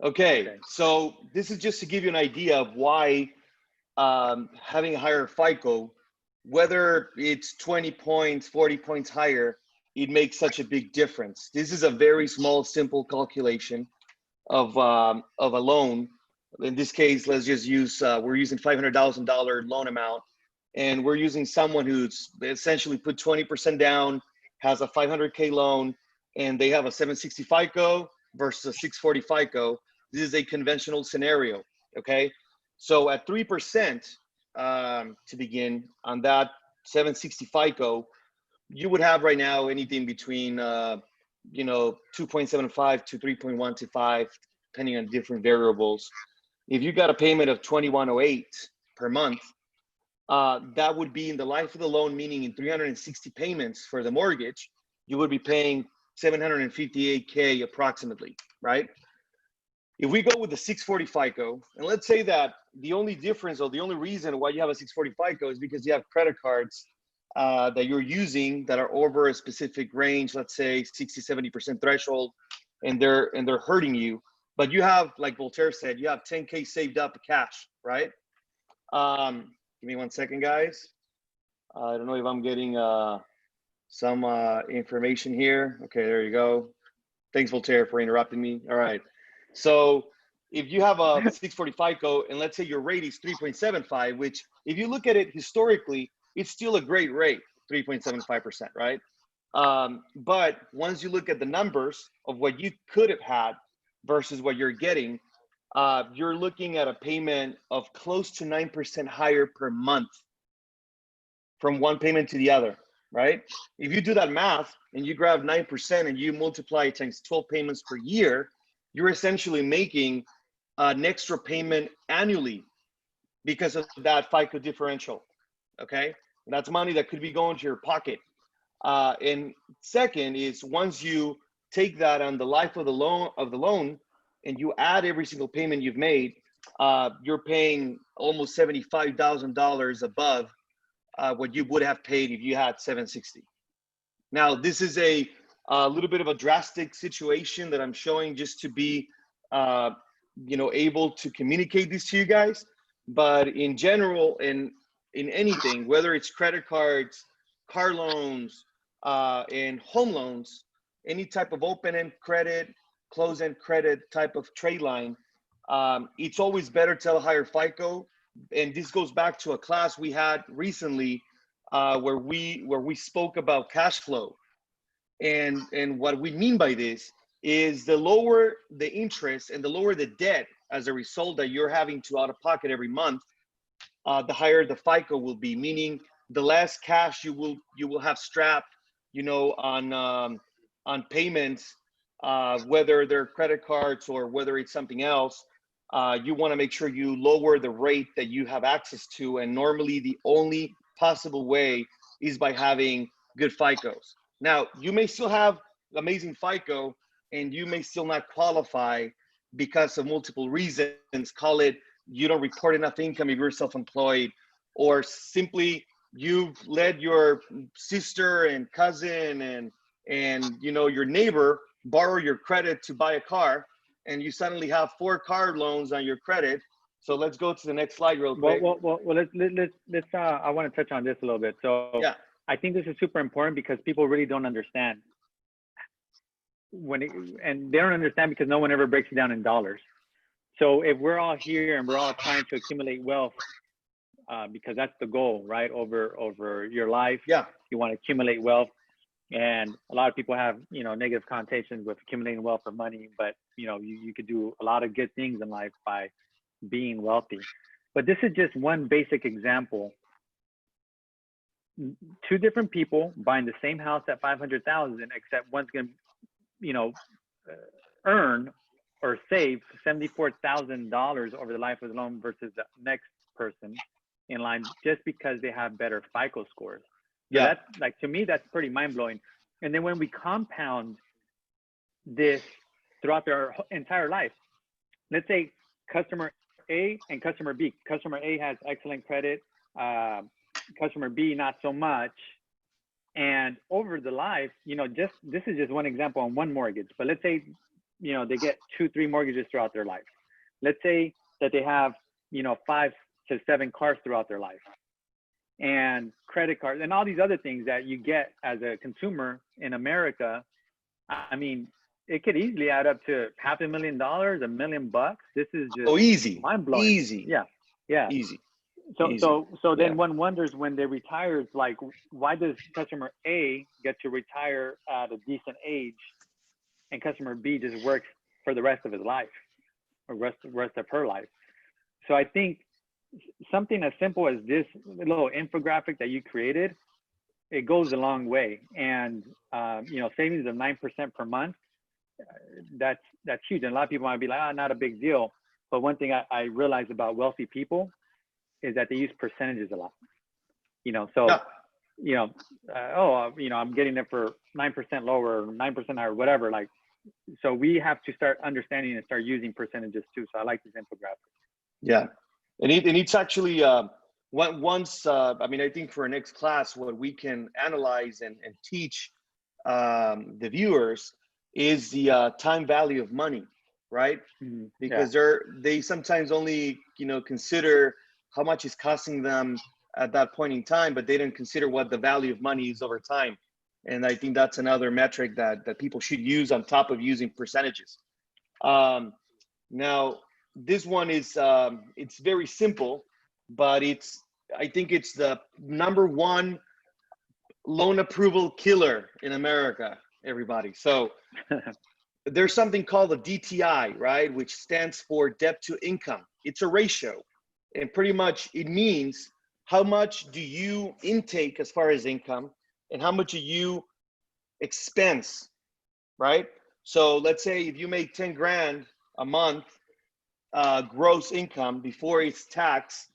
Okay. Okay. So this is just to give you an idea of why having a higher FICO, whether it's 20 points, 40 points higher, it makes such a big difference. This is a very small, simple calculation of a loan. In this case, let's just use, we're using $500,000 loan amount, and we're using someone who's essentially put 20% down, has a 500K loan, and they have a 760 FICO versus a 640 FICO. This is a conventional scenario, okay? So at 3%, to begin, on that 760 FICO, you would have right now anything between, 2.75 to 3.125, depending on different variables. If you got a payment of 2108 per month, that would be in the life of the loan, meaning in 360 payments for the mortgage, you would be paying 758K approximately, right? If we go with the 640 FICO, and let's say that the only difference or the only reason why you have a 640 FICO is because you have credit cards that you're using that are over a specific range, let's say 60, 70% threshold, and they're hurting you. But you have, like Voltaire said, you have 10K saved up cash, right? Give me 1 second, guys. I don't know if I'm getting some information here. Okay, there you go. Thanks, Voltaire, for interrupting me. All right. So if you have a 640 FICO, and let's say your rate is 3.75, which if you look at it historically, it's still a great rate, 3.75%, right? But once you look at the numbers of what you could have had versus what you're getting, you're looking at a payment of close to 9% higher per month from one payment to the other, right? If you do that math and you grab 9% and you multiply it times 12 payments per year, you're essentially making an extra payment annually because of that FICO differential, okay? That's money that could be going to your pocket. And second is, once you take that on the life of the loan and you add every single payment you've made, you're paying almost $75,000 above what you would have paid if you had 760. Now, this is a little bit of a drastic situation that I'm showing just to be, able to communicate this to you guys. But in general, in anything, whether it's credit cards, car loans, and home loans, any type of open-end credit, close-end credit type of trade line, it's always better to have a higher FICO. And this goes back to a class we had recently where we spoke about cash flow. And what we mean by this is the lower the interest and the lower the debt as a result that you're having to out of pocket every month, the higher the FICO will be, meaning the less cash you will have strapped, on payments, whether they're credit cards or whether it's something else. You want to make sure you lower the rate that you have access to, and normally the only possible way is by having good FICOs. Now, you may still have amazing FICO and you may still not qualify because of multiple reasons. Call it you don't report enough income if you're self-employed, or simply you've let your sister and cousin and your neighbor borrow your credit to buy a car, and you suddenly have 4 car loans on your credit. So let's go to the next slide real quick. Well, let's I want to touch on this a little bit. So yeah. I think this is super important because people really don't understand and they don't understand because no one ever breaks it down in dollars. So if we're all here and we're all trying to accumulate wealth, because that's the goal, right? Over your life, yeah, you want to accumulate wealth. And a lot of people have, negative connotations with accumulating wealth or money, but you could do a lot of good things in life by being wealthy. But this is just one basic example. 2 different people buying the same house at 500,000, except one's going to, earn or save $74,000 over the life of the loan versus the next person. in line just because they have better FICO scores. So Yeah. that's like, to me, that's pretty mind blowing. And then when we compound this throughout their entire life, let's say customer A and customer B. Customer A has excellent credit, customer B not so much. And over the life, you know, just this is just one example on one mortgage, but let's say, you know, they get 2-3 mortgages throughout their life. Let's say that they have, you know, 5 to 7 cars throughout their life, and credit cards and all these other things that you get as a consumer in America. I mean, it could easily add up to $500,000, $1 million bucks. This is just Easy. mind blowing. Easy. Yeah. Easy. So Easy. so then Yeah. one wonders when they retire, it's like, why does customer A get to retire at a decent age, and customer B just works for the rest of his life, or rest of her life? So I think something as simple as this little infographic that you created, it goes a long way. And you know, savings of 9% per month, that's huge. And a lot of people might be like, not a big deal. But one thing I realize about wealthy people is that they use percentages a lot. You know, so you know, you know, I'm getting it for 9% lower, 9% higher, whatever. Like, so we have to start understanding and start using percentages too. So I like this infographic. Yeah, and it's actually once. I mean, I think for our next class, what we can analyze and teach the viewers is the time value of money, right? Mm-hmm. Because they sometimes only, you know, consider how much it's costing them at that point in time, but they didn't consider what the value of money is over time. And I think that's another metric that people should use on top of using percentages. Now, this one is, it's very simple, but I think it's the #1 loan approval killer in America, everybody. So there's something called a DTI, right? Which stands for debt to income. It's a ratio. And pretty much it means how much do you intake as far as income, and how much do you expense, right? So let's say if you make 10 grand a month gross income before it's taxed,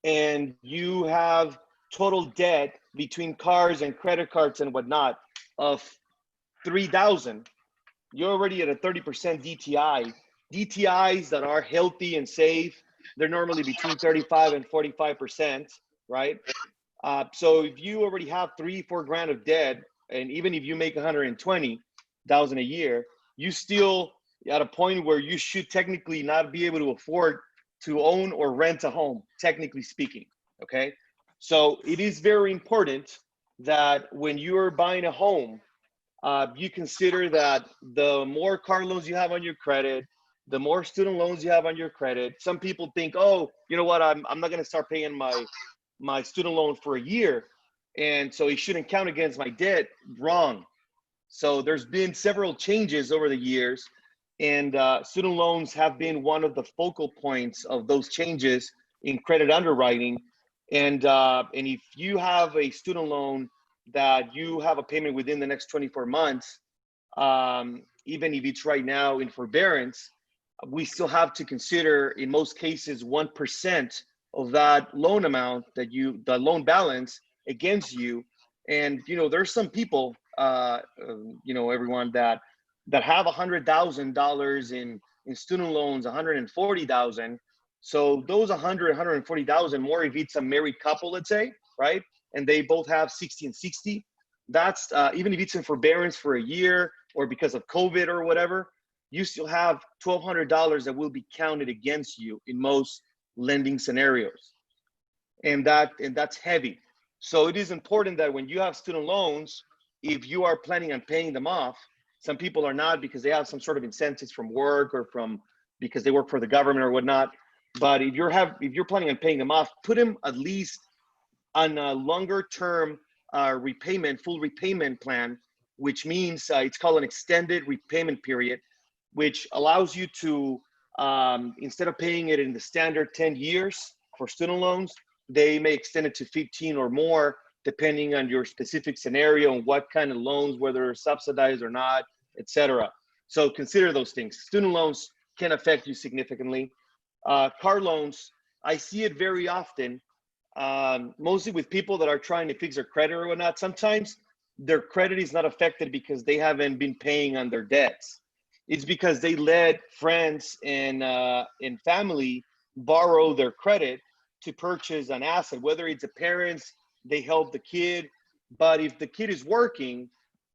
and you have total debt between cars and credit cards and whatnot of 3,000, you're already at a 30% DTI. DTIs that are healthy and safe, they're normally between 35 and 45%, right? So if you already have 3-4 grand of debt, and even if you make 120,000 a year, you still at a point where you should technically not be able to afford to own or rent a home, technically speaking, okay? So it is very important that when you're buying a home, you consider that the more car loans you have on your credit, the more student loans you have on your credit. Some people think, oh, you know what, I'm not gonna start paying my student loan for a year, and so it shouldn't count against my debt. Wrong. So there's been several changes over the years, and student loans have been one of the focal points of those changes in credit underwriting. And if you have a student loan that you have a payment within the next 24 months, even if it's right now in forbearance, we still have to consider, in most cases, 1% of that loan amount that the loan balance against you. And, you know, there's some people, you know, everyone that have $100,000 in student loans, 140,000. So those 140,000 more, if it's a married couple, let's say, right? And they both have 60 and 60, that's even if it's in forbearance for a year or because of COVID or whatever, you still have $1,200 that will be counted against you in most lending scenarios. And that's heavy. So it is important that when you have student loans, if you are planning on paying them off, some people are not because they have some sort of incentives from work or because they work for the government or whatnot. But if you're planning on paying them off, put them at least on a longer term full repayment plan, which means it's called an extended repayment period, which allows you to, instead of paying it in the standard 10 years for student loans, they may extend it to 15 or more, depending on your specific scenario and what kind of loans, whether they're subsidized or not, etc. So consider those things. Student loans can affect you significantly. Car loans, I see it very often mostly with people that are trying to fix their credit or whatnot, sometimes their credit is not affected because they haven't been paying on their debts. It's because they let friends and family borrow their credit to purchase an asset, whether it's the parents, they help the kid. But if the kid is working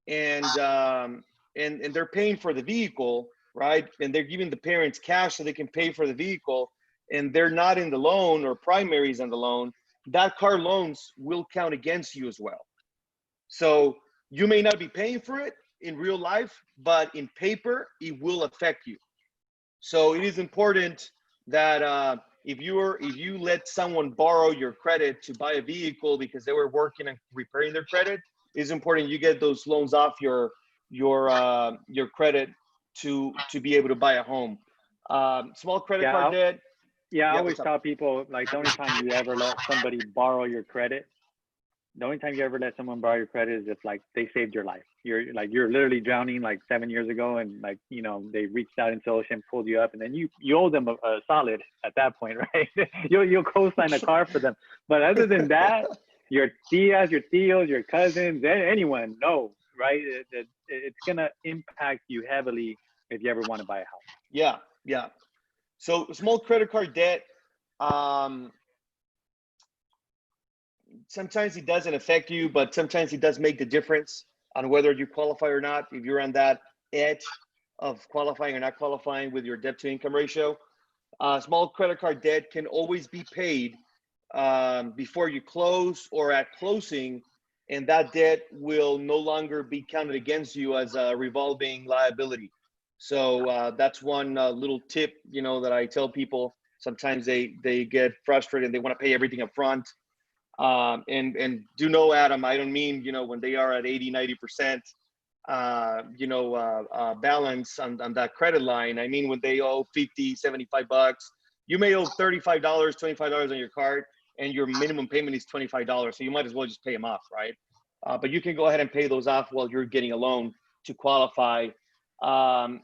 and they're paying for the vehicle, right, and they're giving the parents cash so they can pay for the vehicle, and they're not in the loan or primaries on the loan, that car loans will count against you as well. So you may not be paying for it in real life, but in paper, it will affect you. So it is important that if you let someone borrow your credit to buy a vehicle because they were working on repairing their credit, it's important you get those loans off your credit to be able to buy a home. Small credit card debt. Yeah, I Yeah, always what's up? tell people, like, the only time you ever let somebody borrow your credit, the only time you ever let someone borrow your credit is if, like, they saved your life. You're literally drowning like 7 years ago, and, like, you know, they reached out into the ocean, pulled you up, and then you owe them a solid at that point, right? You'll co-sign a car for them. But other than that, your tias, your tios, your cousins, anyone, no, right? It's gonna impact you heavily if you ever want to buy a house. Yeah, yeah. So small credit card debt, sometimes it doesn't affect you, but sometimes it does make the difference on whether you qualify or not. If you're on that edge of qualifying or not qualifying with your debt to income ratio, small credit card debt can always be paid before you close or at closing, and that debt will no longer be counted against you as a revolving liability. So that's one little tip, you know, that I tell people. Sometimes they get frustrated and they want to pay everything up front. And do know, Adam, I don't mean, you know, when they are at 80, 90%, balance on that credit line. I mean, when they owe 50, 75 bucks, you may owe $35, $25 on your card, and your minimum payment is $25. So you might as well just pay them off, right? But you can go ahead and pay those off while you're getting a loan to qualify. The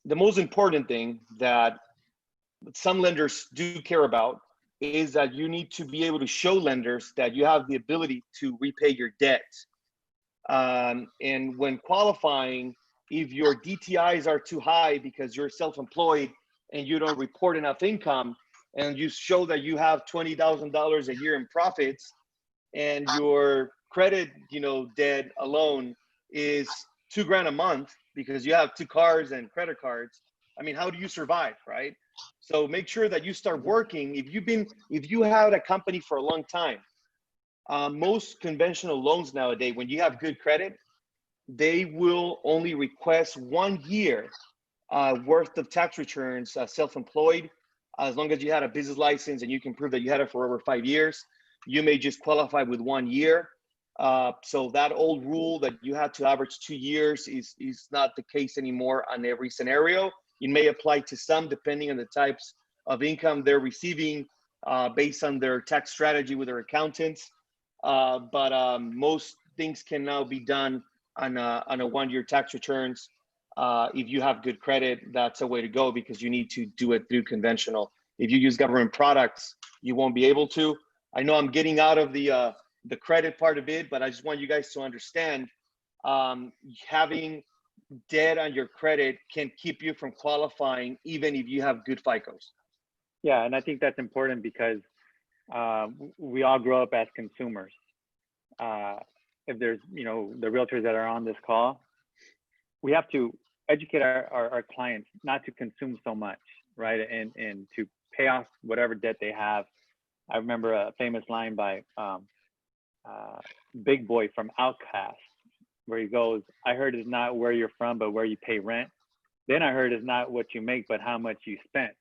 most important thing that some lenders do care about is that you need to be able to show lenders that you have the ability to repay your debt. And when qualifying, if your DTIs are too high because you're self-employed and you don't report enough income, and you show that you have $20,000 a year in profits, and your credit, debt alone is $2,000 a month because you have 2 cars and credit cards. I mean, how do you survive, right? So make sure that you start working. If you had a company for a long time, most conventional loans nowadays, when you have good credit, they will only request 1 year worth of tax returns, self-employed. As long as you had a business license and you can prove that you had it for over 5 years, you may just qualify with 1 year. So that old rule that you had to average 2 years is not the case anymore on every scenario. It may apply to some depending on the types of income they're receiving based on their tax strategy with their accountants. But most things can now be done on a 1 year tax returns. If you have good credit, that's a way to go because you need to do it through conventional. If you use government products, you won't be able to. I know I'm getting out of the credit part of it, but I just want you guys to understand having debt on your credit can keep you from qualifying even if you have good FICOs. Yeah, and I think that's important because we all grow up as consumers. If there's, the realtors that are on this call, we have to educate our clients not to consume so much, right? And to pay off whatever debt they have. I remember a famous line by Big Boy from Outkast, where he goes, "I heard it's not where you're from, but where you pay rent. Then I heard it's not what you make, but how much you spent."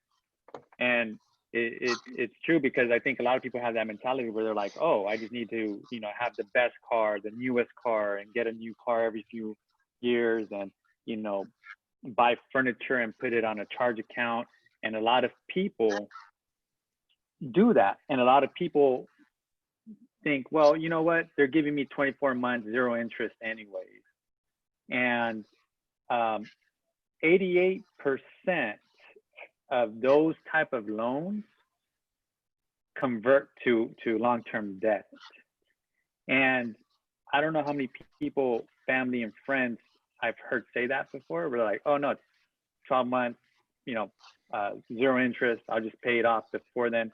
And it's true because I think a lot of people have that mentality where they're like, "Oh, I just need to, have the best car, the newest car, and get a new car every few years, and buy furniture and put it on a charge account." And a lot of people do that, and a lot of people think, well, you know what? They're giving me 24 months, 0 interest anyways. And 88% of those type of loans convert to long-term debt. And I don't know how many people, family and friends, I've heard say that before. We're like, oh no, it's 12 months, you know, zero interest. I'll just pay it off before then.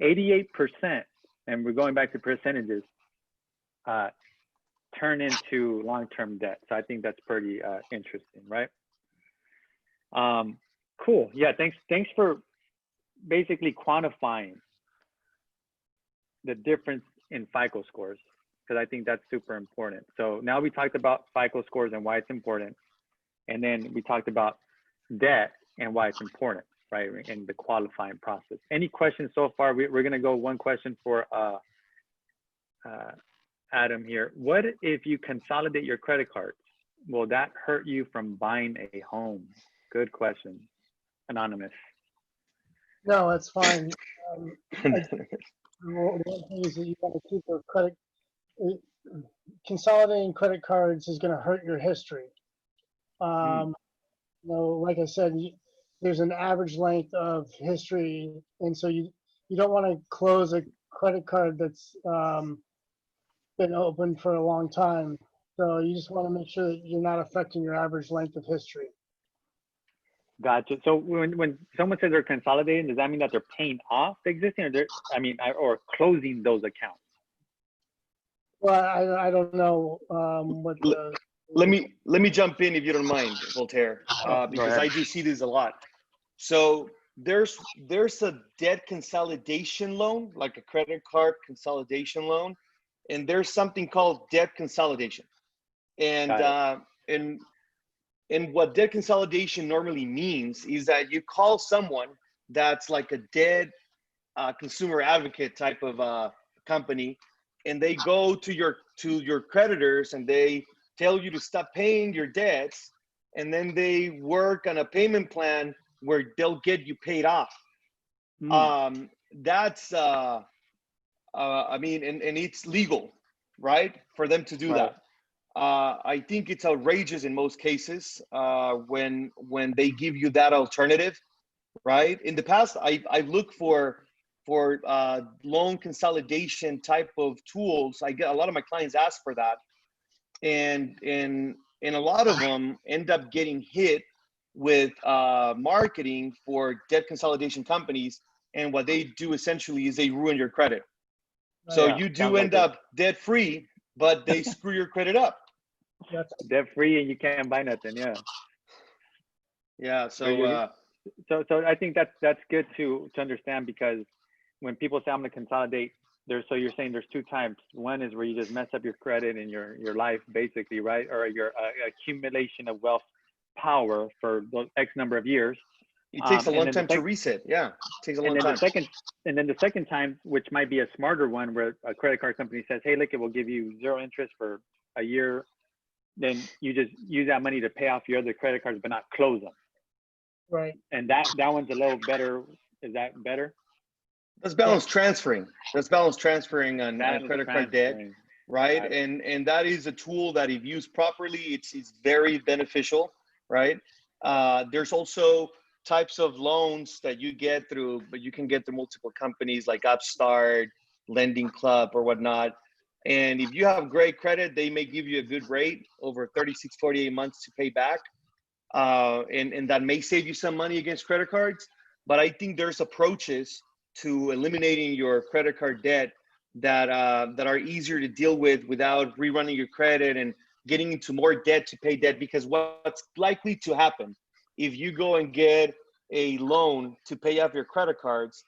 88%, and we're going back to percentages, turn into long-term debt. So I think that's pretty interesting, right? Cool. Yeah, thanks for basically quantifying the difference in FICO scores, because I think that's super important. So now we talked about FICO scores and why it's important. And then we talked about debt and why it's important, right? In the qualifying process. Any questions so far? We're gonna go one question for Adam here. What if you consolidate your credit cards? Will that hurt you from buying a home? Good question, Anonymous. No, that's fine. One thing is that you want to keep your credit, consolidating credit cards is going to hurt your history. You know, like I said, there's an average length of history, and so you don't want to close a credit card that's been open for a long time. So you just want to make sure that you're not affecting your average length of history. Gotcha. So when someone says they're consolidating, does that mean that they're paying off the existing, or or closing those accounts? Well, I don't know what the. Let me jump in if you don't mind, Voltaire, because I do see this a lot. So there's a debt consolidation loan, like a credit card consolidation loan, and there's something called debt consolidation. And what debt consolidation normally means is that you call someone that's like a debt consumer advocate type of company, and they go to your creditors and they tell you to stop paying your debts, and then they work on a payment plan where they'll get you paid off. That's I mean, and it's legal, right, for them to do that. I think it's outrageous in most cases when they give you that alternative, right? In the past, I've looked for loan consolidation type of tools. I get a lot of my clients ask for that, and a lot of them end up getting hit with marketing for debt consolidation companies, and what they do essentially is they ruin your credit. So you do end up debt free, but they screw your credit up. Debt free and you can't buy nothing. So I think that's good to understand, because when people say I'm gonna consolidate, so you're saying there's two types. One is where you just mess up your credit and your life, basically, right? Or your accumulation of wealth power for those X number of years. It takes a long time to reset. Yeah, it takes a long time. And then the second time, which might be a smarter one, where a credit card company says, hey, look, it will give you zero interest for a year. Then you just use that money to pay off your other credit cards, but not close them. Right. And that one's a little better. Is that better? That's balance transferring. That's balance transferring on credit card debt, right? And that is a tool that, if used properly, it's very beneficial, right? There's also types of loans that you get through, but you can get through multiple companies like Upstart, Lending Club, or whatnot. And if you have great credit, they may give you a good rate over 36, 48 months to pay back. And that may save you some money against credit cards. But I think there's approaches to eliminating your credit card debt that are easier to deal with without rerunning your credit and getting into more debt to pay debt. Because what's likely to happen if you go and get a loan to pay off your credit cards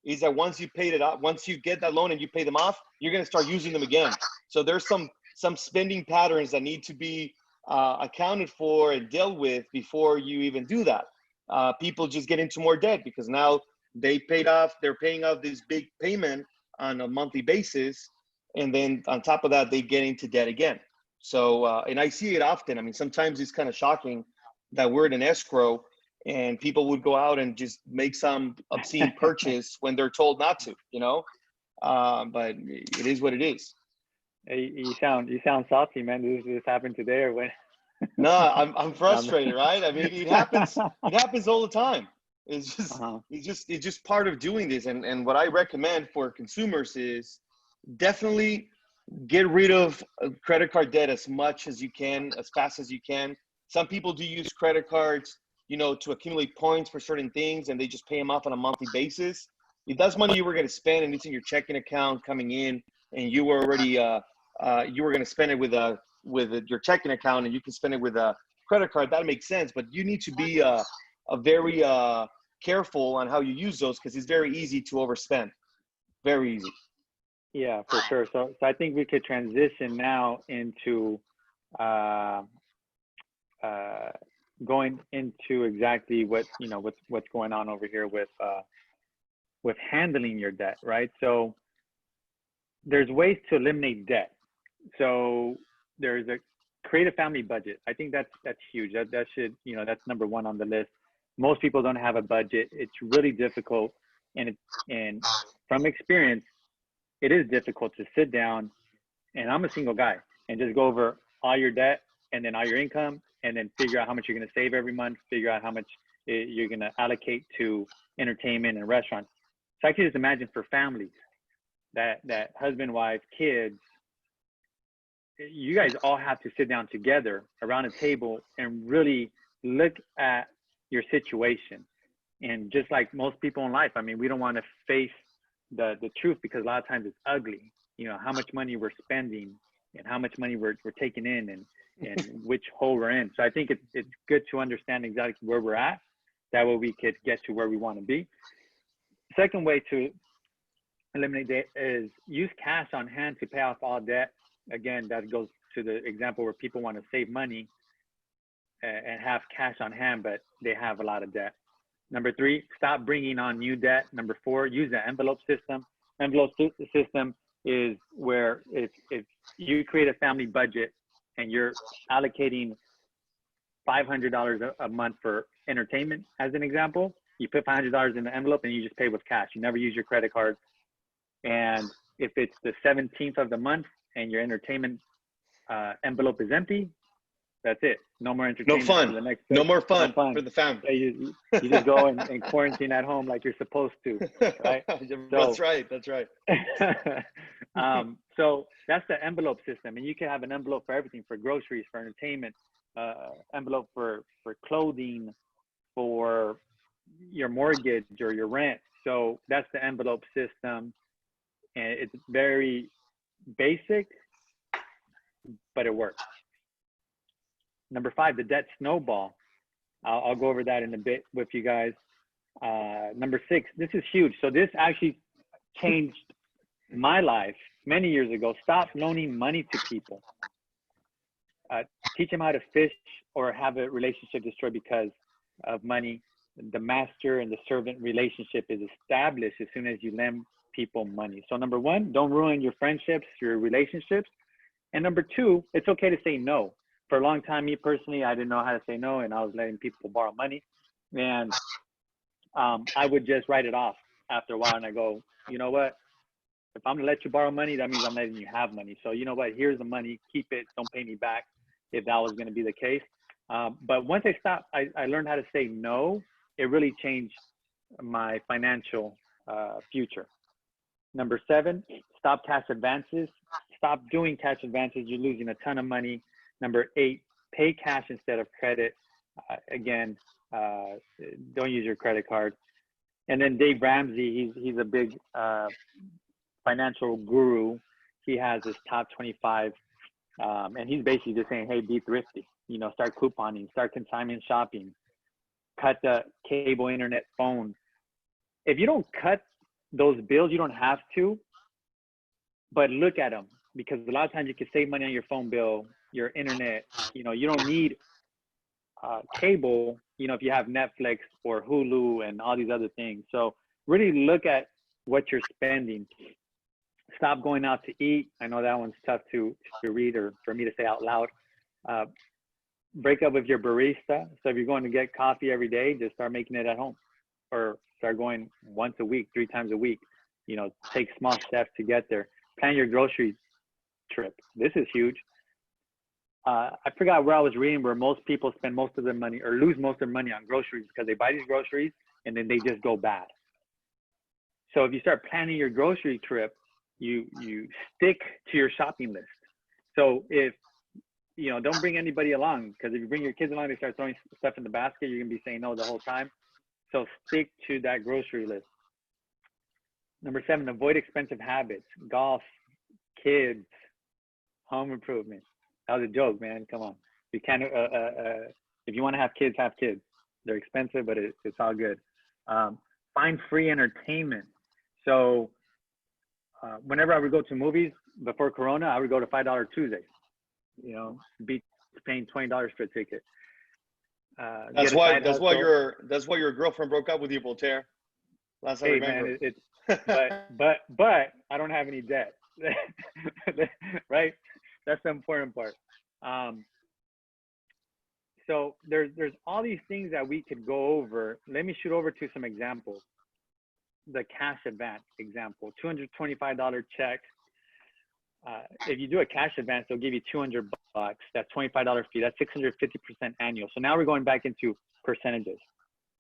is that once you paid it off, once you get that loan and you pay them off, you're going to start using them again. So there's some spending patterns that need to be accounted for and dealt with before you even do that. People just get into more debt because now they're paying off this big payment on a monthly basis, and then on top of that, they get into debt again. So, and I see it often. I mean, sometimes it's kind of shocking that we're in an escrow and people would go out and just make some obscene purchase when they're told not to, but it is what it is. Hey, you sound salty, man. This happened today or when? No, I'm frustrated, right? I mean, it happens all the time. It's just, Uh-huh. it's just part of doing this. And what I recommend for consumers is definitely get rid of credit card debt as much as you can, as fast as you can. Some people do use credit cards, you know, to accumulate points for certain things, and they just pay them off on a monthly basis. If that's money you were going to spend and it's in your checking account coming in, and you were already you were going to spend it with your checking account, and you can spend it with a credit card, that makes sense. But you need to be a very careful on how you use those, because it's very easy to overspend. Very easy. Yeah, for sure. So I think we could transition now into going into exactly what, you know, what's going on over here with handling your debt, right? So there's ways to eliminate debt. So there's a create a family budget. I think that's huge. That should, you know, that's number one on the list. Most people don't have a budget. It's really difficult, and from experience, it is difficult to sit down, and I'm a single guy, and just go over all your debt and then all your income, and then figure out how much you're going to save every month, figure out how much you're going to allocate to entertainment and restaurants. So I can just imagine for families, that husband, wife, kids, you guys all have to sit down together around a table and really look at your situation. And just like most people in life, I mean, we don't want to face the truth, because a lot of times it's ugly, you know, how much money we're spending and how much money we're taking in, and which hole we're in. So I think it's good to understand exactly where we're at. That way we could get to where we want to be. Second way to eliminate debt is use cash on hand to pay off all debt. Again, that goes to the example where people want to save money and have cash on hand, but they have a lot of debt. Number three, stop bringing on new debt. Number four, use the envelope system. Envelope system is where if you create a family budget and you're allocating $500 a month for entertainment, as an example, you put $500 in the envelope and you just pay with cash. You never use your credit card. And if it's the 17th of the month and your entertainment envelope is empty, that's it. No more entertainment. No fun. For the next no more fun, for the family. You just go and quarantine at home like you're supposed to, right? That's right. That's right. So that's the envelope system. And you can have an envelope for everything, for groceries, for entertainment, envelope for clothing, for your mortgage or your rent. So that's the envelope system. And it's very basic, but it works. Number five, the debt snowball. I'll go over that in a bit with you guys. Number six, this is huge. So this actually changed my life many years ago. Stop loaning money to people. Teach them how to fish or have a relationship destroyed because of money. The master and the servant relationship is established as soon as you lend people money. So number one, don't ruin your friendships, your relationships. And number two, it's okay to say no. For a long time, me personally, I didn't know how to say no, and I was letting people borrow money. And I would just write it off after a while, and I go, you know what? If I'm gonna let you borrow money, that means I'm letting you have money. So you know what? Here's the money. Keep it. Don't pay me back, if that was gonna be the case. But once I stopped, I learned how to say no. It really changed my financial future. Number seven, stop cash advances. Stop doing cash advances. You're losing a ton of money. Number eight, pay cash instead of credit. Again, don't use your credit card. And then Dave Ramsey, he's a big financial guru. He has his top 25, and he's basically just saying, hey, be thrifty. You know, start couponing, start consignment shopping, cut the cable, internet, phone. If you don't cut those bills, you don't have to, but look at them, because a lot of times you can save money on your phone bill, your internet. You know, you don't need cable, you know, if you have Netflix or Hulu and all these other things. So really look at what you're spending. Stop going out to eat. I know that one's tough to read or for me to say out loud. Break up with your barista. So if you're going to get coffee every day, just start making it at home, or start going once a week, 3 times a week. You know, take small steps to get there. Plan your grocery trip. This is huge. I forgot where I was reading, where most people spend most of their money or lose most of their money on groceries, because they buy these groceries and then they just go bad. So if you start planning your grocery trip, you stick to your shopping list. So if, you know, don't bring anybody along, because if you bring your kids along, they start throwing stuff in the basket, you're gonna be saying no the whole time. So stick to that grocery list. Number 7, avoid expensive habits, golf, kids, home improvement. That was a joke, man. Come on. You can't, if you want to have kids, have kids. They're expensive, but it's all good. Find free entertainment. So whenever I would go to movies before Corona, I would go to $5 Tuesdays. You know, beat paying $20 for a ticket. That's why your girlfriend broke up with you, Voltaire. Last I remember. Man, but I don't have any debt. Right? That's the important part. So there's all these things that we could go over. Let me shoot over to some examples. The cash advance example, $225 check. If you do a cash advance, they'll give you $200. That's $25 fee. That's 650% annual. So now we're going back into percentages.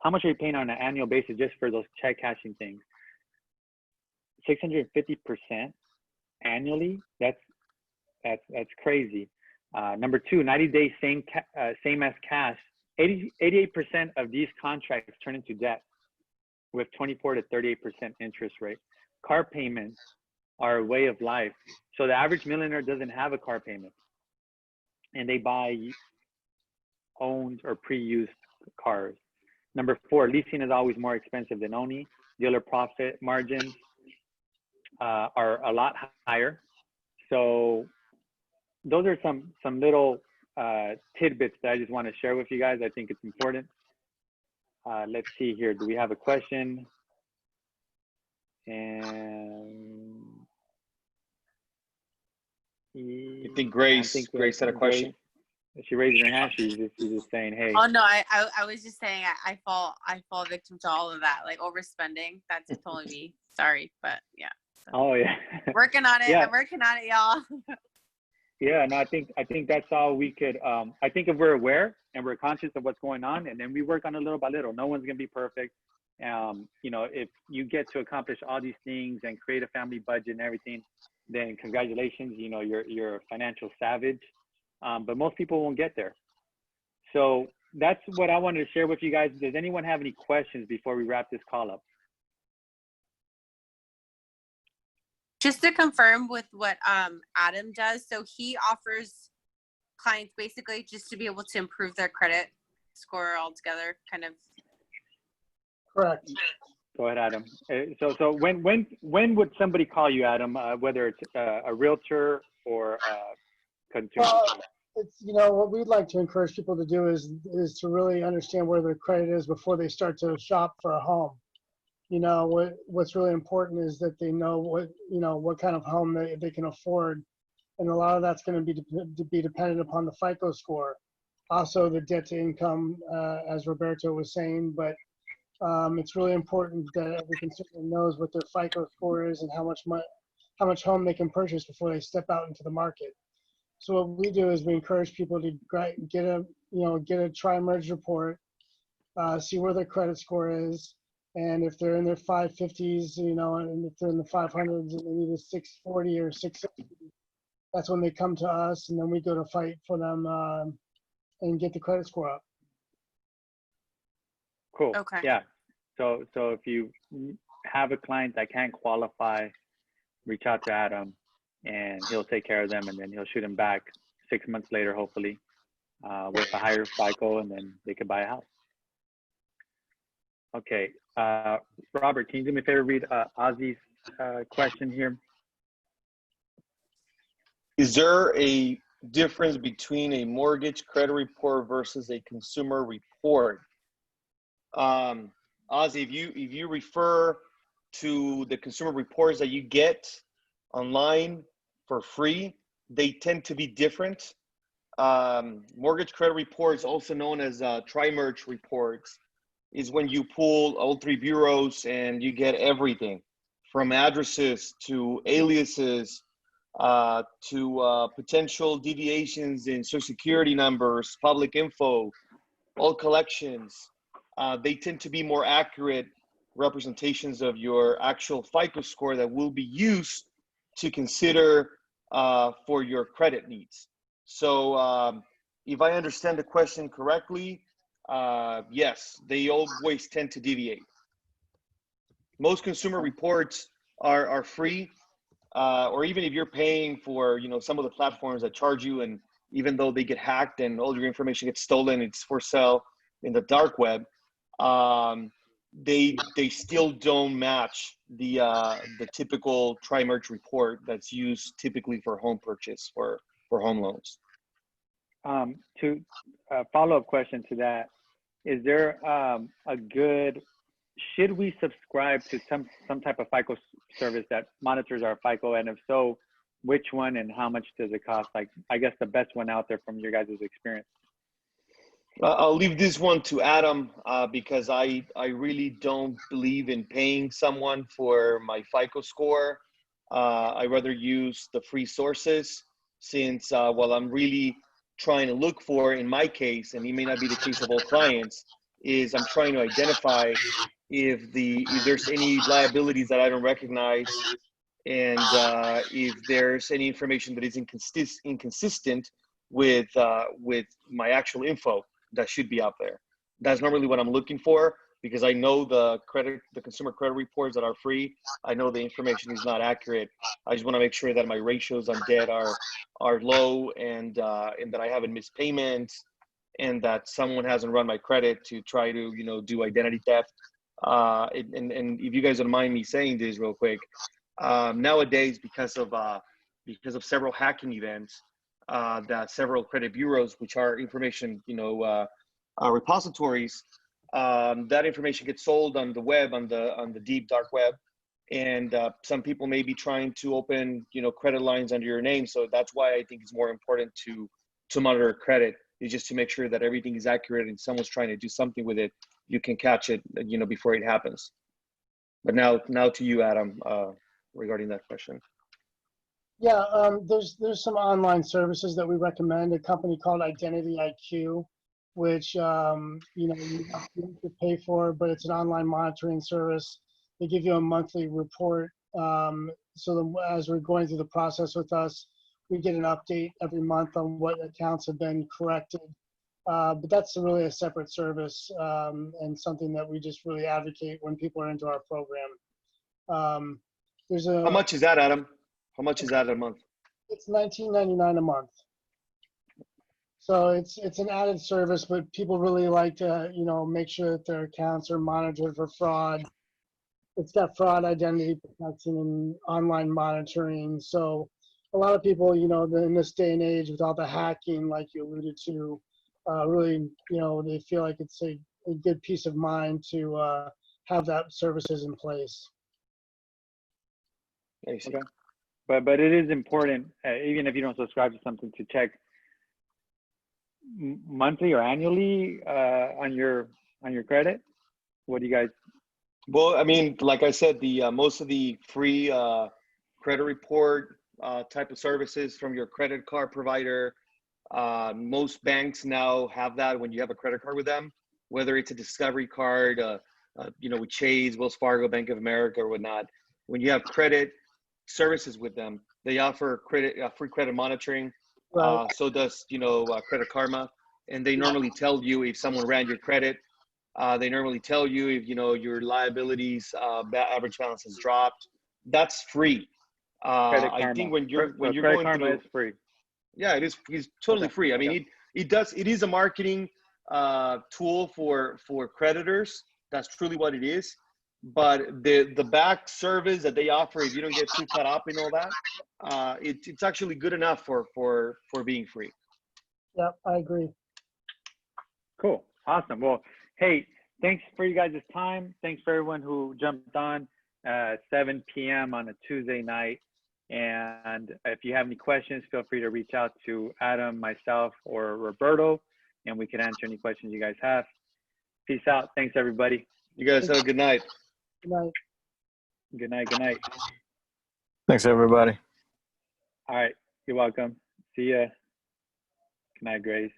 How much are you paying on an annual basis just for those check cashing things? 650% annually. That's crazy. Number 2, 90-day same as cash. 88% of these contracts turn into debt with 24 to 38% interest rate. Car payments are a way of life. So the average millionaire doesn't have a car payment, and they buy owned or pre-used cars. Number 4, leasing is always more expensive than owning. Dealer profit margins are a lot higher. So those are some little tidbits that I just want to share with you guys. I think it's important. Let's see here. Do we have a question? And I think Grace had a question. She raised her hand. She's just saying, hey. Oh no, I was just saying I fall victim to all of that, like overspending. That's totally me. Sorry, but yeah. So. Oh yeah. Working on it. Yeah. I'm working on it, y'all. Yeah, no, I think that's all we could. I think if we're aware and we're conscious of what's going on, and then we work on it little by little. No one's gonna be perfect. You know, if you get to accomplish all these things and create a family budget and everything, then congratulations. You know, you're a financial savage. But most people won't get there. So that's what I wanted to share with you guys. Does anyone have any questions before we wrap this call up? Just to confirm with what Adam does, so he offers clients basically just to be able to improve their credit score altogether, kind of. Correct. Go ahead, Adam. So when would somebody call you, Adam? Whether it's a realtor or a consumer? It's, you know, what we'd like to encourage people to do is to really understand where their credit is before they start to shop for a home. You know, what's really important is that they know what kind of home they can afford, and a lot of that's going to be dependent upon the FICO score, also the debt to income, as Roberto was saying. But it's really important that every consumer knows what their FICO score is and how much home they can purchase before they step out into the market. So what we do is we encourage people to get a tri-merge report, see where their credit score is, and if they're in their 550s, you know, and if they're in the 500s and they need a 640 or 660, that's when they come to us, and then we go to fight for them and get the credit score up. Cool. Okay. Yeah. So if you have a client that can't qualify, reach out to Adam, and he'll take care of them, and then he'll shoot them back 6 months later, hopefully, with a higher FICO, and then they could buy a house. Okay, Robert, can you do me a favor, read Ozzy's question here? Is there a difference between a mortgage credit report versus a consumer report? Ozzy, if you refer to the consumer reports that you get online for free, they tend to be different. Mortgage credit reports, also known as tri-merge reports, is when you pull all 3 bureaus and you get everything from addresses to aliases to potential deviations in social security numbers, public info, all collections, they tend to be more accurate representations of your actual FICO score that will be used to consider for your credit needs. So if I understand the question correctly, yes, they always tend to deviate. Most consumer reports are free, or even if you're paying for, you know, some of the platforms that charge you, and even though they get hacked and all your information gets stolen, it's for sale in the dark web. They still don't match the typical tri-merge report that's used typically for home purchase for home loans. To follow-up question to that, is there should we subscribe to some type of FICO service that monitors our FICO, and if so, which one and how much does it cost? Like, I guess the best one out there from your guys' experience. I'll leave this one to Adam because I really don't believe in paying someone for my FICO score. I rather use the free sources, since what I'm really trying to look for in my case, and it may not be the case of all clients, is I'm trying to identify if there's any liabilities that I don't recognize, and if there's any information that is inconsistent with my actual info that should be out there. That's normally what I'm looking for, because I know the consumer credit reports that are free. I know the information is not accurate. I just want to make sure that my ratios on debt are low, and that I haven't missed payments, and that someone hasn't run my credit to try to, you know, do identity theft. And if you guys don't mind me saying this real quick, nowadays, because of several hacking events, that several credit bureaus, which are information, you know, repositories, that information gets sold on the web, on the deep dark web, and some people may be trying to open, you know, credit lines under your name. So that's why I think it's more important to monitor credit, is just to make sure that everything is accurate, and someone's trying to do something with it, you can catch it, you know, before it happens. But now to you, Adam, regarding that question. Yeah, there's some online services that we recommend. A company called Identity IQ, which you know, you have to pay for, but it's an online monitoring service. They give you a monthly report. So as we're going through the process with us, we get an update every month on what accounts have been corrected. But that's really a separate service, and something that we just really advocate when people are into our program. How much is that, Adam? How much is that a month? It's $19.99 a month. So it's an added service, but people really like to, you know, make sure that their accounts are monitored for fraud. It's got fraud identity protection and online monitoring. So a lot of people, you know, in this day and age with all the hacking, like you alluded to, really, you know, they feel like it's a good peace of mind to have that services in place. I see. Okay. But it is important, even if you don't subscribe to something, to check monthly or annually on your credit. What do you guys? Well, I mean, like I said, the most of the free credit report type of services from your credit card provider, most banks now have that when you have a credit card with them, whether it's a Discovery card, you know, with Chase, Wells Fargo, Bank of America, or whatnot. When you have credit services with them, they offer free credit monitoring. Right. So does, you know, Credit Karma, and they normally tell you if someone ran your credit. They normally tell you if, you know, your liabilities average balance has dropped. That's free. I think when you're Credit going Karma through, is free. yeah, it's totally free. I mean, it is a marketing tool for creditors. That's truly what it is. But the back service that they offer, if you don't get too caught up in all that, it's actually good enough for being free. Yeah, I agree. Cool. Awesome. Well, hey, thanks for you guys' time. Thanks for everyone who jumped on 7 p.m. on a Tuesday night. And if you have any questions, feel free to reach out to Adam, myself, or Roberto, and we can answer any questions you guys have. Peace out. Thanks, everybody. You guys have a good night. Good night. Good night. Good night. Thanks, everybody. All right. You're welcome. See ya. Good night, Grace.